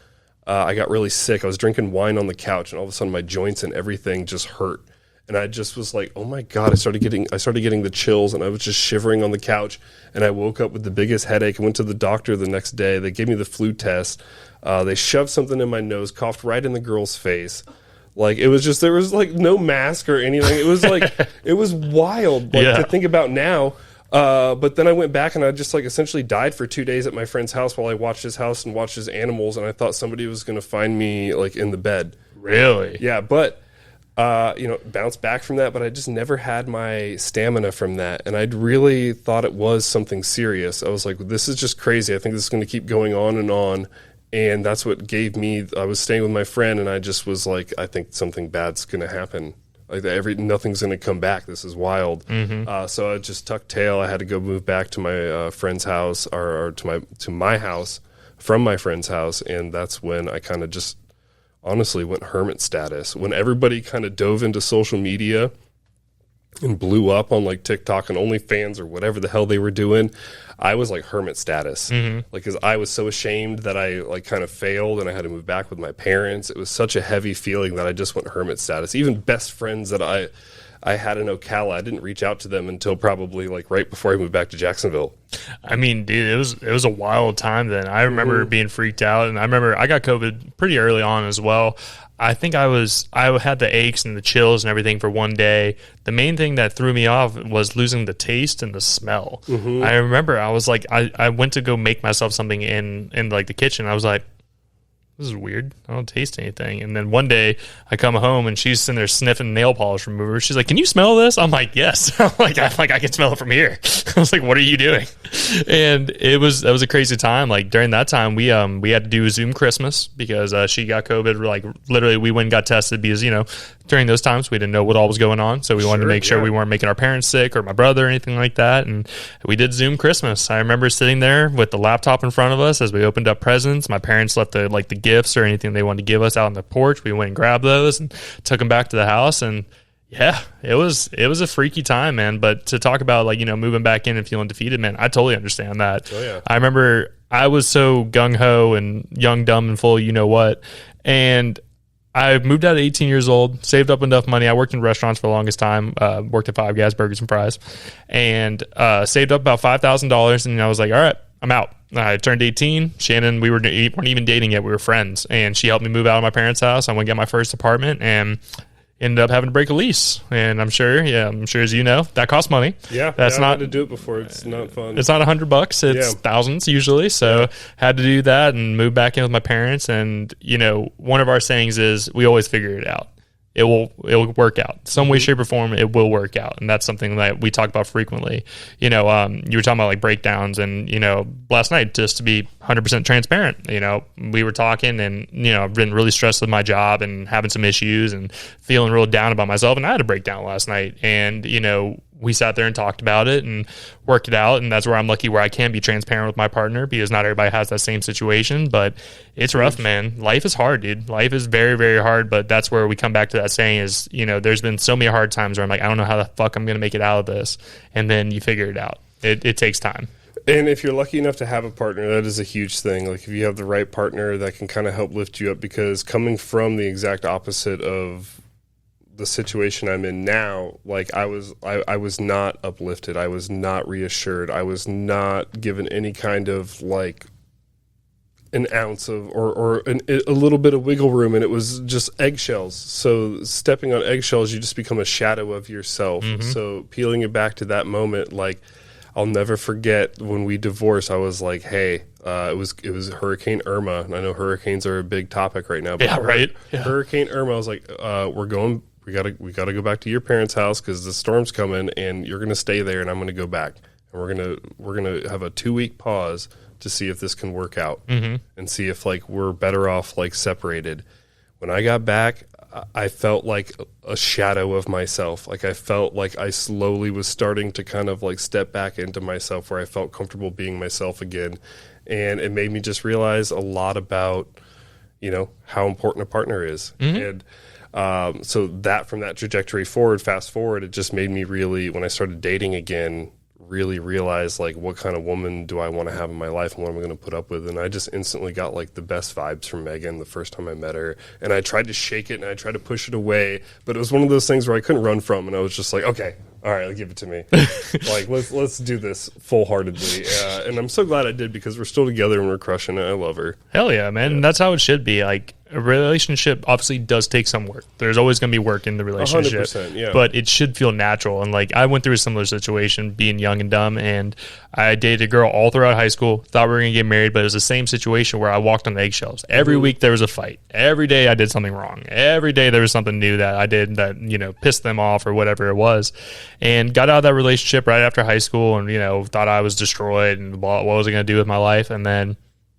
I got really sick. I was drinking wine on the couch, and all of a sudden my joints and everything just hurt, and I just was like, oh my God. I started getting the chills, and I was just shivering on the couch, and I woke up with the biggest headache. I went to the doctor the next day. They gave me the flu test. They shoved something in my nose, coughed right in the girl's face. Like, it was just, there was like no mask or anything. It was like, it was wild to think about now. But then I went back and I just like essentially died for 2 days at my friend's house while I watched his house and watched his animals. And I thought somebody was going to find me like in the bed. Really? Yeah. But, bounced back from that, but I just never had my stamina from that. And I'd really thought it was something serious. I was like, this is just crazy. I think this is going to keep going on and on. And that's what gave me, I was staying with my friend and I just was like, I think something bad's going to happen. Like nothing's going to come back. This is wild. So I just tucked tail. I had to go move back to my friend's house or to my house from my friend's house. And that's when I kind of just honestly went hermit status. When everybody kind of dove into social media and blew up on like TikTok and OnlyFans or whatever the hell they were doing, I was like hermit status. Like, because I was so ashamed that I like kind of failed and I had to move back with my parents. It was such a heavy feeling that I just went hermit status. Even best friends that I had in Ocala, I didn't reach out to them until probably like right before I moved back to Jacksonville. I mean, dude, it was a wild time then. I remember being freaked out, and I remember I got COVID pretty early on as well. I think I had the aches and the chills and everything for one day. The main thing that threw me off was losing the taste and the smell. I remember I was like, I went to go make myself something in like the kitchen. I was like, this is weird. I don't taste anything. And then one day I come home and she's sitting there sniffing nail polish remover. She's like, can you smell this? I'm like, yes. I'm like, I can smell it from here. I was like, what are you doing? And that was a crazy time. Like during that time, we had to do a Zoom Christmas because she got COVID. Like literally we went and got tested because, during those times we didn't know what all was going on. So we wanted to make sure we weren't making our parents sick or my brother or anything like that. And we did Zoom Christmas. I remember sitting there with the laptop in front of us as we opened up presents. My parents left the gifts or anything they wanted to give us out on the porch. We went and grabbed those and took them back to the house. And yeah, it was a freaky time, man. But to talk about moving back in and feeling defeated, man, I totally understand that. Oh, yeah. I remember I was so gung-ho and young, dumb, and full you-know-what. And I moved out at 18 years old, saved up enough money. I worked in restaurants for the longest time, worked at Five Guys, Burgers and Fries, and saved up about $5,000. And I was like, all right, I'm out. I turned 18. Shannon, we weren't even dating yet. We were friends. And she helped me move out of my parents' house. I went to get my first apartment and ended up having to break a lease. And I'm sure as you know, that costs money. Yeah, that's I've not had to do it before. It's not fun. It's not $100. It's thousands usually. So had to do that and move back in with my parents. And one of our sayings is we always figure it out. It will work out some way, shape, or form. It will work out, and that's something that we talk about frequently. You were talking about like breakdowns, and last night, just to be 100% transparent, we were talking, and I've been really stressed with my job and having some issues and feeling real down about myself, and I had a breakdown last night, and we sat there and talked about it and worked it out. And that's where I'm lucky where I can be transparent with my partner because not everybody has that same situation, but it's rough, man. Life is hard, dude. Life is very, very hard. But that's where we come back to that saying is, there's been so many hard times where I'm like, I don't know how the fuck I'm going to make it out of this. And then you figure it out. It takes time. And if you're lucky enough to have a partner, that is a huge thing. Like if you have the right partner that can kind of help lift you up, because coming from the exact opposite of the situation I'm in now, like I was not uplifted. I was not reassured. I was not given any kind of like an ounce of or a little bit of wiggle room, and it was just eggshells. So stepping on eggshells, you just become a shadow of yourself. So peeling it back to that moment, like I'll never forget when we divorced. I was like, hey, it was Hurricane Irma, and I know hurricanes are a big topic right now. But Hurricane Irma, I was like, we gotta go back to your parents' house because the storm's coming, and you're gonna stay there, and I'm gonna go back, and we're gonna have a 2-week pause to see if this can work out, and see if like we're better off like separated. When I got back, I felt like a shadow of myself. Like I felt like I slowly was starting to kind of like step back into myself, where I felt comfortable being myself again, and it made me just realize a lot about how important a partner is. And so that from that trajectory forward, fast forward, it just made me really, when I started dating again, really realize like what kind of woman do I want to have in my life and what am I going to put up with. And I just instantly got like the best vibes from Megan the first time I met her, and I tried to shake it and I tried to push it away, but it was one of those things where I couldn't run from, and I was just like, okay, all right, give it to me. Like let's do this full-heartedly. And I'm so glad I did, because we're still together and we're crushing it. I love her. Hell yeah, man. And that's how it should be. Like a relationship obviously does take some work. There's always going to be work in the relationship, 100%, yeah. but it should feel natural. And like I went through a similar situation being young and dumb, and I dated a girl all throughout high school, thought we were going to get married, but it was the same situation where I walked on eggshells. Every week there was a fight. Every day I did something wrong. Every day there was something new that I did that, you know, pissed them off or whatever it was. And got out of that relationship right after high school and, you know, thought I was destroyed and what was I going to do with my life. And then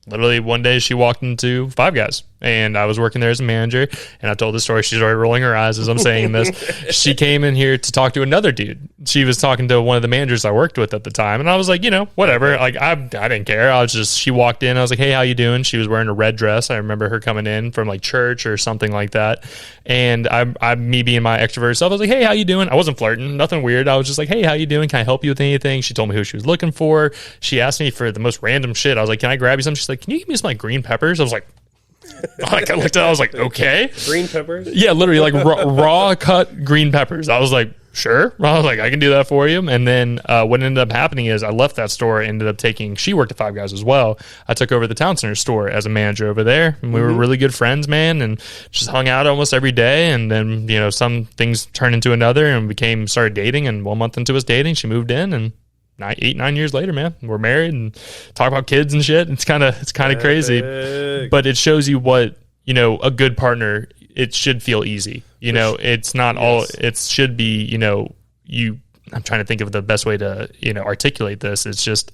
literally one day she walked into Five Guys and I was working there as a manager, and I told the story. She's already rolling her eyes as I'm saying this. She came in here to talk to another dude. She was talking to one of the managers I worked with at the time, and I was like, you know, whatever. Like I didn't care. She walked in. I was like, hey, how you doing? She was wearing a red dress. I remember her coming in from like church or something like that. And me being my extrovert self, I was like, hey, how you doing? I wasn't flirting, nothing weird. I was just like, hey, how you doing? Can I help you with anything? She told me who she was looking for. She asked me for the most random shit. I was like, can I grab you something? She's like, can you give me some like green peppers? I was like, I looked at it, I was like, okay. Green peppers? Yeah, literally like raw cut green peppers. I was like, sure. I was like, I can do that for you. And then what ended up happening is I left that store, ended up she worked at Five Guys as well. I took over the Town Center store as a manager over there. And we were really good friends, man, and just hung out almost every day. And then, you know, some things turned into another and started dating. And 1 month into us dating, she moved in, and 9 years later, man, we're married and talk about kids and shit. It's kind of crazy, but it shows you what, you know, a good partner, it should feel easy. You know, it's not all, it should be, you know, I'm trying to think of the best way to, you know, articulate this. It's just,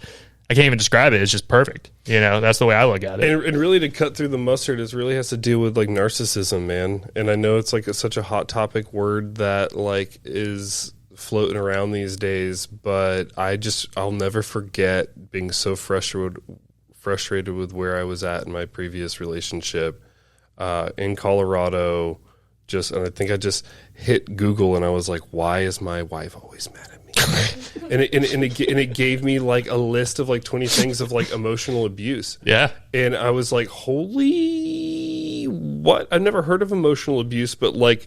I can't even describe it. It's just perfect. You know, that's the way I look at it. And really to cut through the mustard, it really has to deal with like narcissism, man. And I know it's like such a hot topic word that like is floating around these days, but I'll never forget being so frustrated with where I was at in my previous relationship in Colorado. And I think I just hit Google and I was like, why is my wife always mad at me? and it gave me like a list of like 20 things of like emotional abuse. Yeah. And I was like, holy what? I've never heard of emotional abuse, but like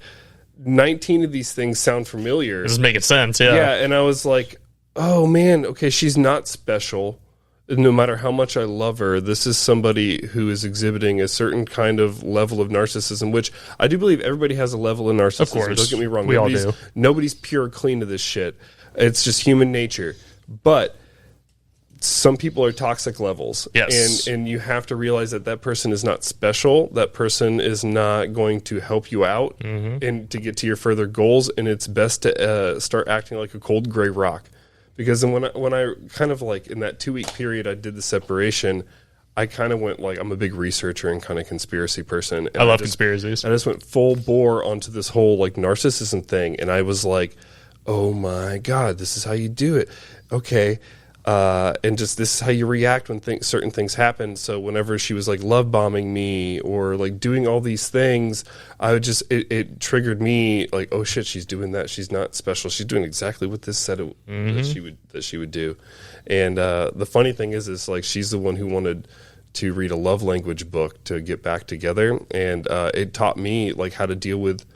19 of these things sound familiar. This is making sense, yeah. Yeah, and I was like, oh man, okay, she's not special. No matter how much I love her, this is somebody who is exhibiting a certain kind of level of narcissism, which I do believe everybody has a level of narcissism. Of course. Don't get me wrong. We all do. Nobody's pure clean to this shit. It's just human nature. But some people are toxic levels. Yes. And you have to realize that person is not special. That person is not going to help you out and to get to your further goals. And it's best to start acting like a cold gray rock. Because then when I kind of like in that 2-week period I did the separation, I kind of went like, I'm a big researcher and kind of conspiracy person. And I love conspiracies. I just went full bore onto this whole like narcissism thing. And I was like, oh my God, this is how you do it. Okay. And just this is how you react when certain things happen. So whenever she was like love bombing me or like doing all these things, I would just it triggered me like, oh shit, she's doing that. She's not special. She's doing exactly what this said that she would do. And the funny thing is like she's the one who wanted to read a love language book to get back together, and it taught me like how to deal with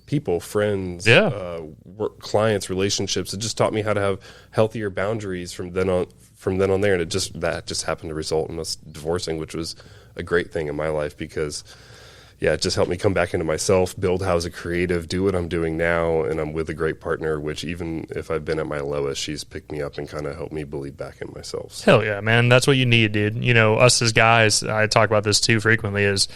people, friends, work, clients, relationships. It just taught me how to have healthier boundaries from then on there. And it just happened to result in us divorcing, which was a great thing in my life because it just helped me come back into myself, build Housa Creative, do what I'm doing now. And I'm with a great partner, which even if I've been at my lowest, she's picked me up and kind of helped me believe back in myself. So. Hell yeah, man. That's what you need, dude. You know, us as guys, I talk about this too frequently, is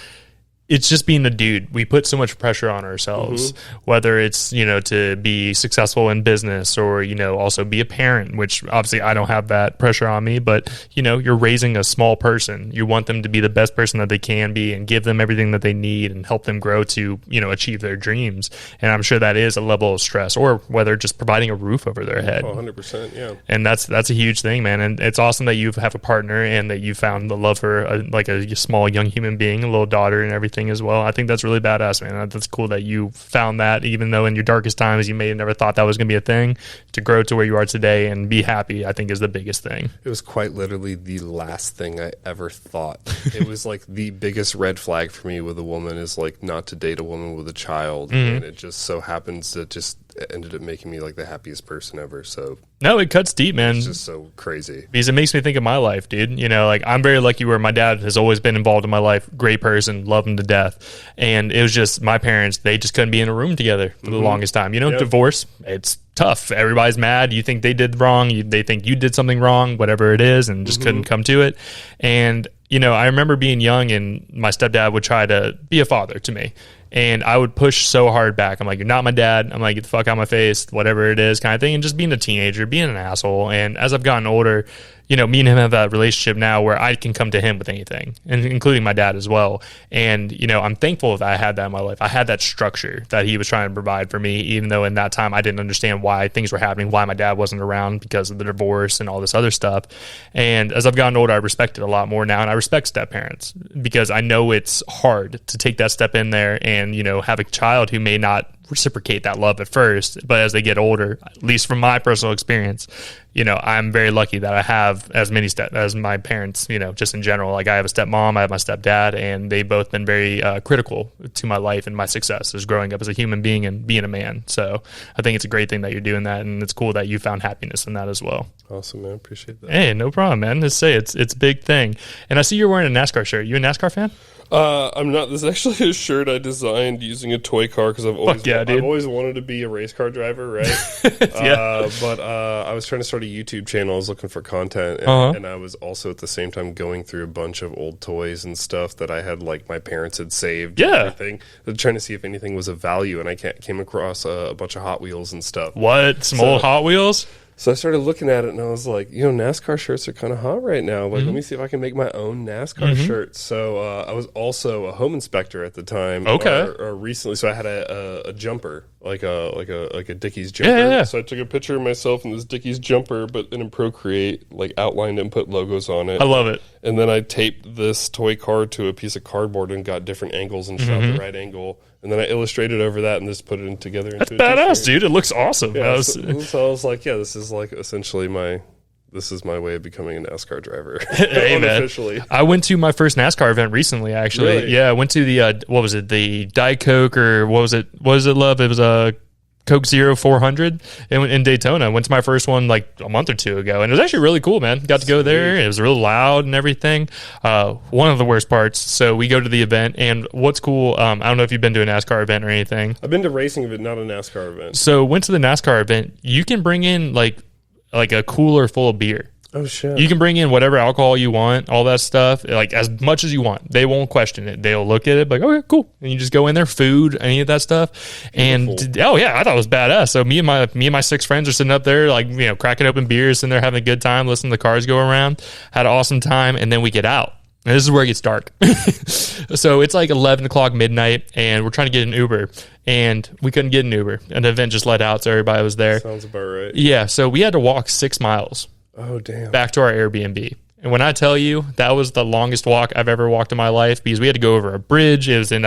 it's just being the dude. We put so much pressure on ourselves, whether it's, you know, to be successful in business or, you know, also be a parent, which obviously I don't have that pressure on me, but, you know, you're raising a small person. You want them to be the best person that they can be and give them everything that they need and help them grow to, you know, achieve their dreams. And I'm sure that is a level of stress, or whether just providing a roof over their head. 100%, yeah. And that's a huge thing, man. And it's awesome that you have a partner and that you found the love for a small young human being, a little daughter and everything as well. I think that's really badass, man. That's cool that you found that, even though in your darkest times you may have never thought that was going to be a thing. To grow to where you are today and be happy, I think is the biggest thing. It was quite literally the last thing I ever thought. It was like the biggest red flag for me with a woman is like not to date a woman with a child. And it just so happens that just it ended up making me like the happiest person ever. So No, it cuts deep, man. it's just so crazy. Because it makes me think of my life, dude. You know, like I'm very lucky where my dad has always been involved in my life. Great person, love him to death. And it was just my parents, they just couldn't be in a room together for the longest time. You know, divorce, it's tough. Everybody's mad. You think they did wrong. They think you did something wrong, whatever it is, and just couldn't come to it. And, you know, I remember being young and my stepdad would try to be a father to me. And I would push so hard back. I'm like, you're not my dad. I'm like, get the fuck out of my face, whatever it is kind of thing. And just being a teenager, being an asshole. And as I've gotten older, you know, me and him have that relationship now where I can come to him with anything, and including my dad as well. And, you know, I'm thankful that I had that in my life. I had that structure that he was trying to provide for me, even though in that time I didn't understand why things were happening, why my dad wasn't around because of the divorce and all this other stuff. And as I've gotten older, I respect it a lot more now. And I respect step parents because I know it's hard to take that step in there and, you know, have a child who may not reciprocate that love at first, but as they get older, at least from my personal experience, you know, I'm very lucky that I have as many as my parents, you know, just in general. Like I have a stepmom, I have my stepdad, and they've both been very critical to my life and my success as growing up as a human being and being a man. So I think it's a great thing that you're doing that, and it's cool that you found happiness in that as well. Awesome, man. Appreciate that. Hey, no problem, man. Just say it's a big thing. And I see you're wearing a NASCAR shirt. You a NASCAR fan? I'm not. This is actually a shirt I designed using a toy car because I've always wanted to be a race car driver, right? But I was trying to start a YouTube channel. I was looking for content, and I was also at the same time going through a bunch of old toys and stuff that I had, like my parents had saved. And everything. Trying to see if anything was of value, and I came across a bunch of Hot Wheels and stuff. What? Some old Hot Wheels? So I started looking at it, and I was like, you know, NASCAR shirts are kind of hot right now. Like, let me see if I can make my own NASCAR shirt. So I was also a home inspector at the time. Or recently, so I had a jumper, like a Dickies jumper. Yeah. So I took a picture of myself in this Dickies jumper, but in Procreate, like outlined it and put logos on it. I love it. And then I taped this toy car to a piece of cardboard and got different angles and shot the right angle. And then I illustrated over that and just put it together. That's badass, dude. It looks awesome. Yeah, so I was like, yeah, this is like essentially my way of becoming a NASCAR driver. Hey, unofficially. Man. I went to my first NASCAR event recently, actually. Really? Yeah, I went to the, what was it, the Diet Coke, or what was it, Love? It was a Coke Zero 400 in Daytona. I went to my first one like a month or two ago, and it was actually really cool, man. Got to go there. It was real loud and everything. One of the worst parts, so we go to the event, and what's cool, I don't know if you've been to a NASCAR event or anything. I've been to racing, but not a NASCAR event. So went to the NASCAR event. You can bring in like a cooler full of beer. Oh, shit. You can bring in whatever alcohol you want, all that stuff, like as much as you want. They won't question it. They'll look at it like, okay, cool. And you just go in there, food, any of that stuff. Beautiful. And oh yeah, I thought it was badass. So me and my 6 friends are sitting up there, like, you know, cracking open beers, sitting there having a good time, listening to the cars go around. Had an awesome time, and then we get out. And this is where it gets dark. So it's like 11 o'clock midnight, and we're trying to get an Uber, and we couldn't get an Uber. An event just let out, so everybody was there. Sounds about right. Yeah, so we had to walk 6 miles. Oh, damn. Back to our Airbnb. And when I tell you that was the longest walk I've ever walked in my life, because we had to go over a bridge. It was in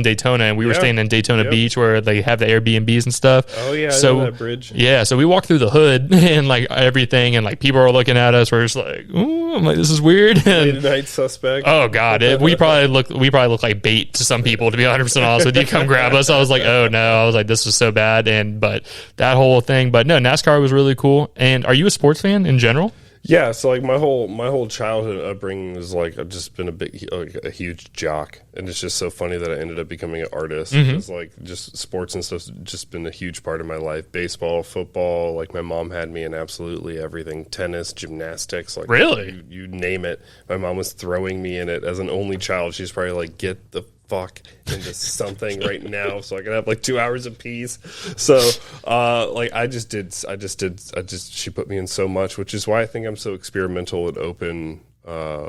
Daytona, and we were staying in Daytona Beach where they have the Airbnbs and stuff. Oh yeah, I so know that bridge. Yeah, so we walked through the hood and like everything, and like people are looking at us. We're just like, ooh, I'm like, this is weird. Late night suspect. Oh god, we probably look like bait to some people, to be 100% honest with you. Come grab us. I was like, oh no, I was like, this was so bad. But that whole thing. But no, NASCAR was really cool. And are you a sports fan in general? Yeah, so like my whole childhood upbringing was like I've just been a huge jock, and it's just so funny that I ended up becoming an artist. It's like just sports and stuff's just been a huge part of my life. Baseball, football, like my mom had me in absolutely everything. Tennis, gymnastics, like really, you name it. My mom was throwing me in it as an only child. She's probably like, get the fuck into something right now so I can have like 2 hours of peace. So like she put me in so much, which is why I think I'm so experimental and open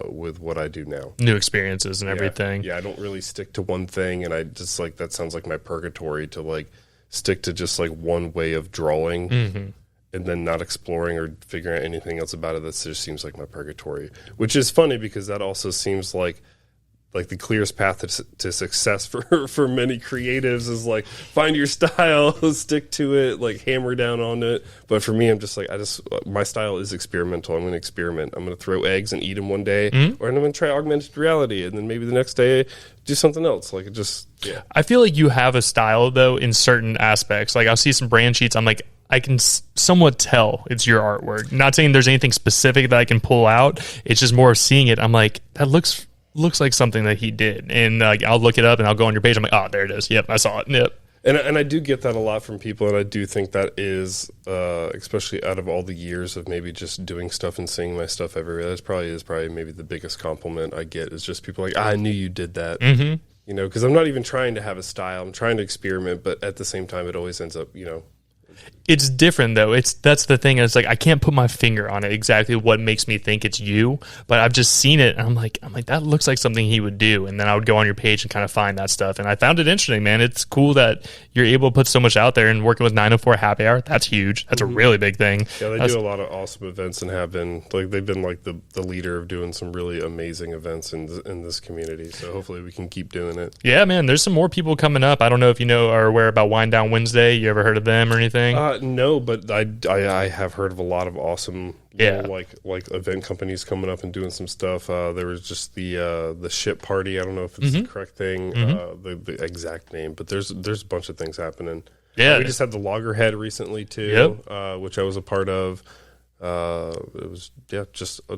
with what I do now. New experiences and everything. Yeah, I don't really stick to one thing, and I just like that sounds like my purgatory to like stick to just like one way of drawing. And then not exploring or figuring out anything else about it. That just seems like my purgatory, which is funny because that also seems like like the clearest path to success for many creatives is like find your style, stick to it, like hammer down on it. But for me, I'm just like, my style is experimental. I'm going to experiment. I'm going to throw eggs and eat them one day, or I'm going to try augmented reality, and then maybe the next day do something else. Like it just, yeah. I feel like you have a style though in certain aspects. Like I'll see some brand sheets. I'm like, I can somewhat tell it's your artwork. Not saying there's anything specific that I can pull out. It's just more of seeing it. I'm like, that looks like something that he did. And I'll look it up and I'll go on your page. I'm like, oh, there it is. Yep, I saw it. Yep. And I do get that a lot from people, and I do think that is, especially out of all the years of maybe just doing stuff and seeing my stuff everywhere, that's probably maybe the biggest compliment I get is just people like, I knew you did that. Mm-hmm. You know, because I'm not even trying to have a style. I'm trying to experiment, but at the same time, it always ends up, you know. It's different though. That's the thing. It's like I can't put my finger on it exactly what makes me think it's you, but I've just seen it and I'm like that looks like something he would do. And then I would go on your page and kind of find that stuff. And I found it interesting, man. It's cool that you're able to put so much out there, and working with 904 Happy Hour. That's huge. That's a really big thing. Yeah, they do a lot of awesome events and have been like they've been like the leader of doing some really amazing events in this community. So hopefully we can keep doing it. Yeah, man. There's some more people coming up. I don't know if you know or aware about Wind Down Wednesday. You ever heard of them or anything? No, but I have heard of a lot of awesome, like event companies coming up and doing some stuff. There was just the ship party. I don't know if it's the correct thing, the exact name, but there's a bunch of things happening. Yeah, we just had the Loggerhead recently too, which I was a part of. It was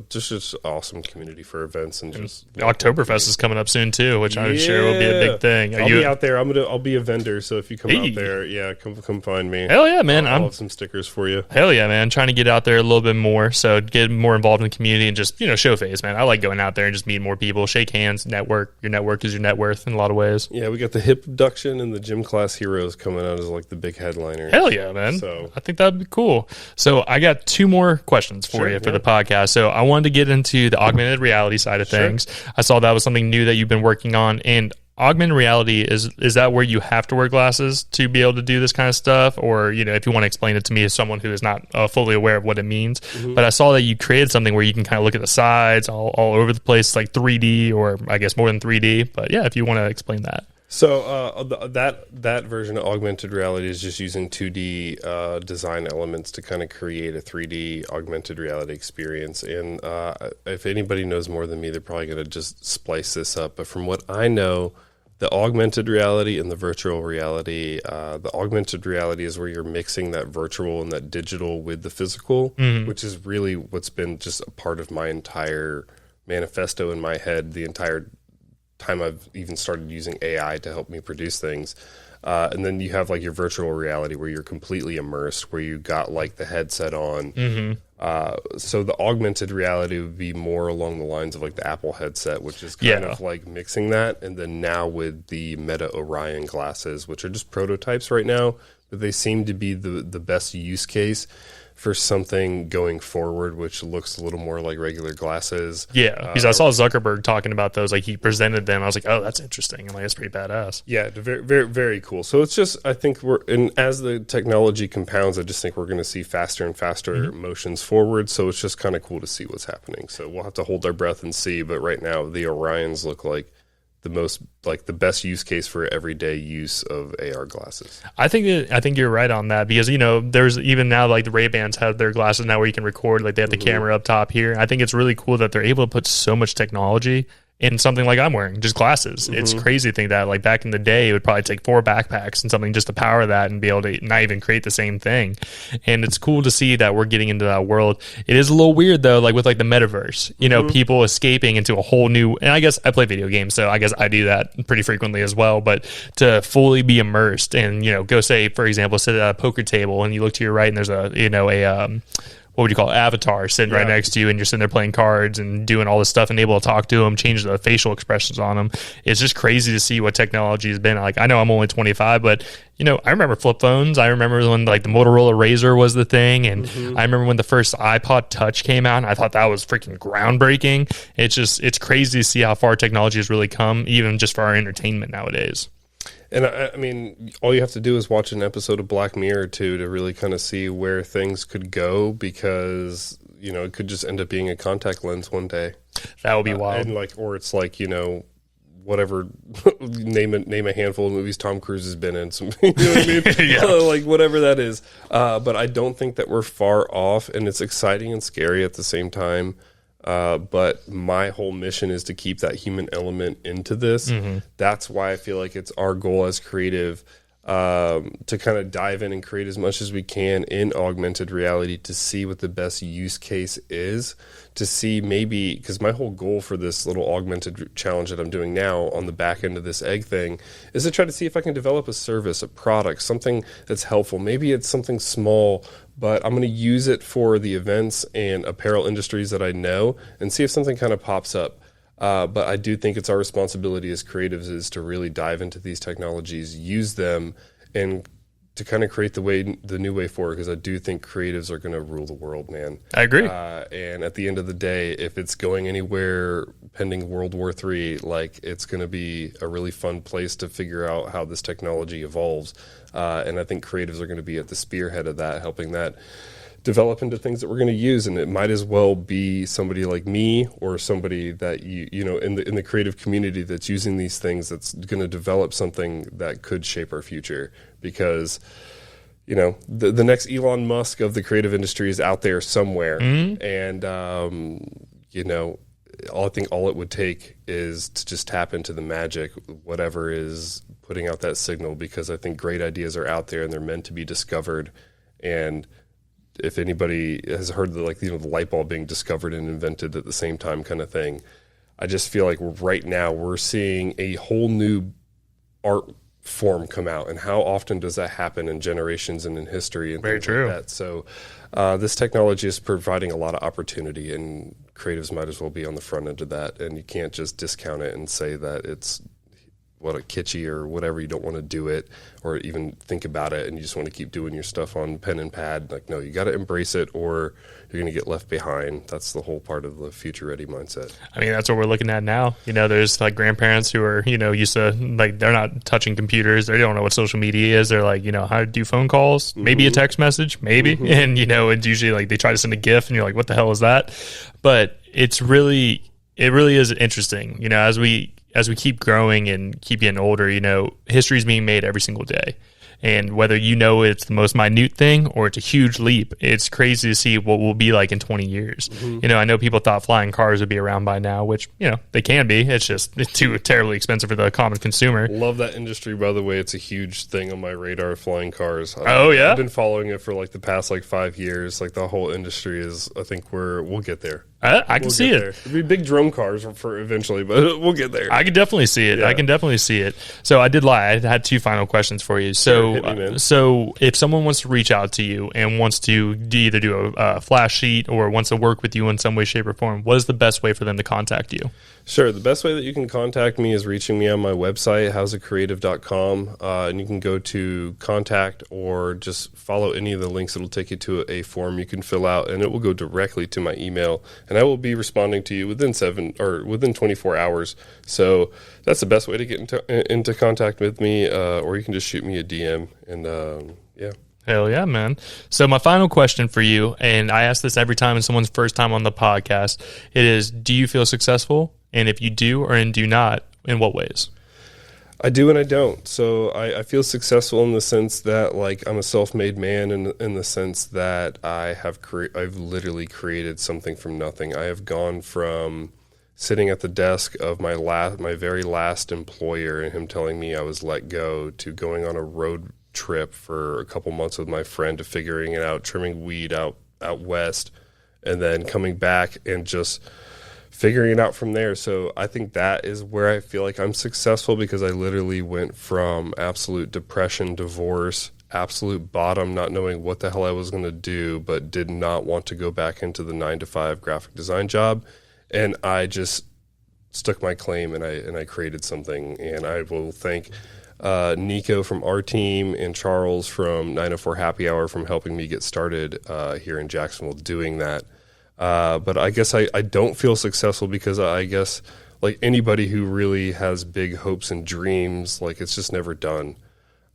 just awesome community for events, and just Oktoberfest is coming up soon too, which I'm sure will be a big thing. I'll be out there. I'll be a vendor, so if you come out there, come find me. Hell yeah, man! I'll have some stickers for you. Hell yeah, man! Trying to get out there a little bit more, so get more involved in the community and just show face, man. I like going out there and just meeting more people, shake hands, network. Your network is your net worth in a lot of ways. Yeah, we got the hip abduction and the gym class heroes coming out as like the big headliner. Hell yeah, man! So I think that'd be cool. So I got two more questions for you for the podcast. So I wanted to get into the augmented reality side of things. I saw that was something new that you've been working on. And augmented reality, is that where you have to wear glasses to be able to do this kind of stuff? Or, if you want to explain it to me as someone who is not fully aware of what it means. But I saw that you created something where you can kind of look at the sides all over the place, like 3D, or I guess more than 3D. But yeah, if you want to explain that. So that version of augmented reality is just using 2D design elements to kind of create a 3D augmented reality experience. And if anybody knows more than me, they're probably going to just splice this up. But from what I know, the augmented reality and the virtual reality, the augmented reality is where you're mixing that virtual and that digital with the physical, which is really what's been just a part of my entire manifesto in my head, the entire time I've even started using AI to help me produce things. And then you have like your virtual reality where you're completely immersed, where you got like the headset on. So the augmented reality would be more along the lines of like the Apple headset, which is kind of like mixing that. And then now with the Meta Orion glasses, which are just prototypes right now, but they seem to be the best use case for something going forward, which looks a little more like regular glasses. Yeah, because I saw Zuckerberg talking about those. Like he presented them. I was like, oh, that's interesting. I'm like, that's pretty badass. Yeah, very, very, very cool. So it's just, I think as the technology compounds, I just think we're going to see faster and faster motions forward. So it's just kind of cool to see what's happening. So we'll have to hold our breath and see. But right now, the Orions look like the best use case for everyday use of AR glasses. I think you're right on that, because there's even now like the Ray-Bans have their glasses now where you can record, like they have the camera up top here. I think it's really cool that they're able to put so much technology in something like I'm wearing, just glasses. It's crazy to think that like back in the day it would probably take 4 backpacks and something just to power that and be able to not even create the same thing. And it's cool to see that we're getting into that world. It is a little weird though, like with like the metaverse, people escaping into a whole new, and I guess I play video games, so I guess I do that pretty frequently as well, but to fully be immersed and, go say, for example, sit at a poker table and you look to your right and there's what would you call it, avatar sitting right next to you, and you're sitting there playing cards and doing all this stuff and able to talk to them, change the facial expressions on them. It's just crazy to see what technology has been. Like, I know I'm only 25, but I remember flip phones. I remember when like the Motorola Razr was the thing, and I remember when the first iPod Touch came out, and I thought that was freaking groundbreaking. It's crazy to see how far technology has really come, even just for our entertainment nowadays. And I mean, all you have to do is watch an episode of Black Mirror too to really kind of see where things could go, because it could just end up being a contact lens one day. That would be wild. And or it's like whatever, name a handful of movies Tom Cruise has been in. Some, you know what I mean? Yeah. Like whatever that is. But I don't think that we're far off, and it's exciting and scary at the same time. But my whole mission is to keep that human element into this. That's why I feel like it's our goal as creative to kind of dive in and create as much as we can in augmented reality to see what the best use case is, to see maybe, because my whole goal for this little augmented challenge that I'm doing now on the back end of this egg thing is to try to see if I can develop a service, a product, something that's helpful. Maybe it's something small, but I'm going to use it for the events and apparel industries that I know and see if something kind of pops up. But I do think it's our responsibility as creatives is to really dive into these technologies, use them, and to kind of create the new way forward, because I do think creatives are going to rule the world, man. I agree. And at the end of the day, if it's going anywhere pending World War III, like, it's going to be a really fun place to figure out how this technology evolves. And I think creatives are going to be at the spearhead of that, helping that develop into things that we're going to use. And it might as well be somebody like me or somebody that you know in the creative community that's using these things that's going to develop something that could shape our future, because you know the next Elon Musk of the creative industry is out there somewhere. And you know, I think all it would take is to just tap into the magic, whatever is putting out that signal, because I think great ideas are out there and they're meant to be discovered. And if anybody has heard the light bulb being discovered and invented at the same time kind of thing, I just feel like right now we're seeing a whole new art form come out. And how often does that happen in generations and in history and Very things true. like that? So this technology is providing a lot of opportunity, and creatives might as well be on the front end of that. And you can't just discount it and say that it's a kitschy or whatever. You don't want to do it or even think about it, and you just want to keep doing your stuff on pen and pad. Like, no, you got to embrace it or you're going to get left behind. That's the whole part of the future ready mindset. I mean, that's what we're looking at now. You know, there's like grandparents who are, you know, used to, like, they're not touching computers. They don't know what social media is. They're like, you know, how to do phone calls, maybe a text message, maybe. And, you know, it's usually like they try to send a GIF and you're like, what the hell is that? But it really is interesting. You know, as we keep growing and keep getting older, you know, history is being made every single day. And whether you know it's the most minute thing or it's a huge leap, it's crazy to see what we'll be like in 20 years. You know, I know people thought flying cars would be around by now, which, you know, they can be. It's just too terribly expensive for the common consumer. Love that industry, by the way. It's a huge thing on my radar, flying cars. Oh, yeah? I've been following it for like the past 5 years. Like, the whole industry is, I think we'll get there. I can see it. It'll be big drone cars for eventually, but we'll get there. I can definitely see it. Yeah. I can definitely see it. So I did lie. I had two final questions for you. So, Sure, hit me, man. so if someone wants to reach out to you and wants to either do a flash sheet or wants to work with you in some way, shape, or form, what is the best way for them to contact you? Sure. The best way that you can contact me is reaching me on my website, housacreative.com. And you can go to contact or just follow any of the links. It'll take you to a form you can fill out, and it will go directly to my email. And I will be responding to you within 24 hours. So that's the best way to get into contact with me, or you can just shoot me a DM. And yeah. Hell yeah, man. So my final question for you, and I ask this every time it's someone's first time on the podcast, it is, do you feel successful? And if you do or do not, in what ways? I do and I don't. So I feel successful in the sense that, like, I'm a self-made man in the sense that I've literally created something from nothing. I have gone from sitting at the desk of my very last employer and him telling me I was let go, to going on a road trip for a couple months with my friend, to figuring it out, trimming weed out west, and then coming back and just figuring it out from there. So I think that is where I feel like I'm successful, because I literally went from absolute depression, divorce, absolute bottom, not knowing what the hell I was going to do, but did not want to go back into the 9-to-5 graphic design job. And I just stuck my claim and I created something. And I will thank Nico from our team and Charles from 904 Happy Hour from helping me get started here in Jacksonville doing that. But I guess I don't feel successful, because I guess, like anybody who really has big hopes and dreams, like, it's just never done.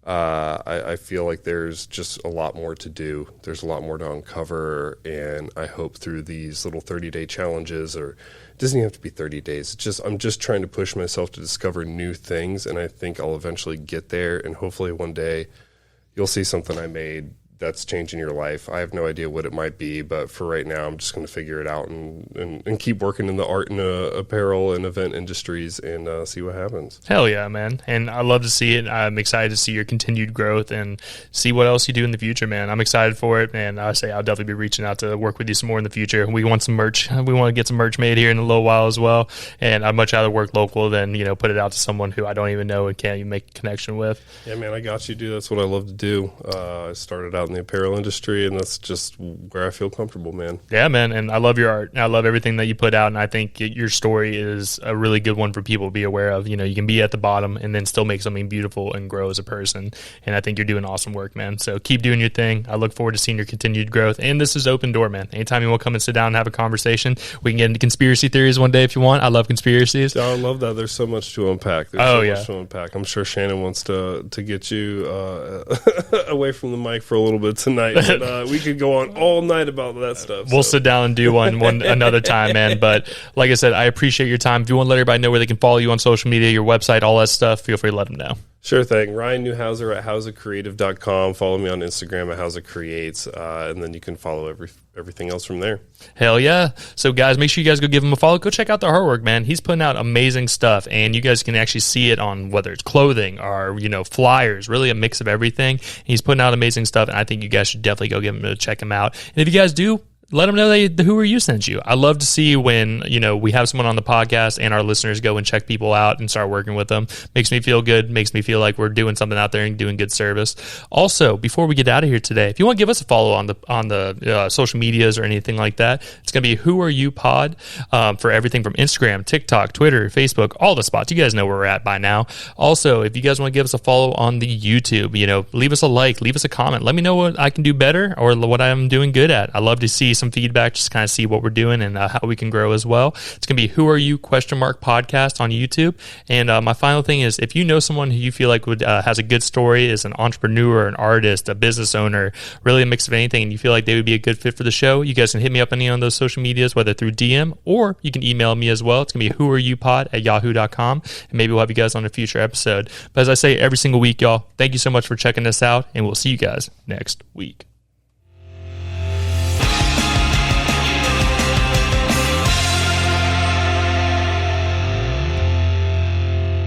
I feel like there's just a lot more to do. There's a lot more to uncover, and I hope through these little 30-day challenges, or it doesn't even have to be 30 days. I'm just trying to push myself to discover new things, and I think I'll eventually get there, and hopefully one day you'll see something I made that's changing your life. I have no idea what it might be, but for right now, I'm just going to figure it out and keep working in the art and apparel and event industries and see what happens. Hell yeah, man. And I love to see it. I'm excited to see your continued growth and see what else you do in the future, man. I'm excited for it, and I say I'll definitely be reaching out to work with you some more in the future. We want some merch. We want to get some merch made here in a little while as well, and I'd much rather work local than, put it out to someone who I don't even know and can't even make a connection with. Yeah, man, I got you, dude. That's what I love to do. I started out in the apparel industry, and that's just where I feel comfortable, man. Yeah, man, and I love your art. I love everything that you put out, and I think your story is a really good one for people to be aware of. You can be at the bottom and then still make something beautiful and grow as a person, and I think you're doing awesome work, man. So keep doing your thing. I look forward to seeing your continued growth, and this is open door, man. Anytime you want to come and sit down and have a conversation, we can get into conspiracy theories one day if you want. I love conspiracies. I love that. There's so much to unpack. Much to unpack. I'm sure Shannon wants to get you away from the mic for a little bit tonight. But, we could go on all night about that stuff. We'll sit down and do one another time, man. But like I said, I appreciate your time. If you want to let everybody know where they can follow you on social media, your website, all that stuff, feel free to let them know. Sure thing. Ryan Newhouser at HousaCreative.com. Follow me on Instagram at Housa Creates, and then you can follow everything else from there. Hell yeah. So guys, make sure you guys go give him a follow. Go check out the artwork, man. He's putting out amazing stuff, and you guys can actually see it on whether it's clothing or, flyers, really a mix of everything. He's putting out amazing stuff, and I think you guys should definitely go give him a check him out. And if you guys do, let them know the Who Are You sent you. I love to see when, we have someone on the podcast and our listeners go and check people out and start working with them. Makes me feel good. Makes me feel like we're doing something out there and doing good service. Also, before we get out of here today, if you want to give us a follow on the social medias or anything like that, it's going to be Who Are You Pod for everything from Instagram, TikTok, Twitter, Facebook, all the spots. You guys know where we're at by now. Also, if you guys want to give us a follow on the YouTube, leave us a like, leave us a comment. Let me know what I can do better or what I'm doing good at. I love to see some feedback, just kind of see what we're doing and how we can grow as well. It's going to be Who Are You podcast on YouTube. And my final thing is, if you know someone who you feel like has a good story, is an entrepreneur, an artist, a business owner, really a mix of anything, and you feel like they would be a good fit for the show, you guys can hit me up on any of those social medias, whether through DM or you can email me as well. It's going to be whoareyoupod@yahoo.com, and maybe we'll have you guys on a future episode. But as I say every single week, y'all, thank you so much for checking this out, and we'll see you guys next week.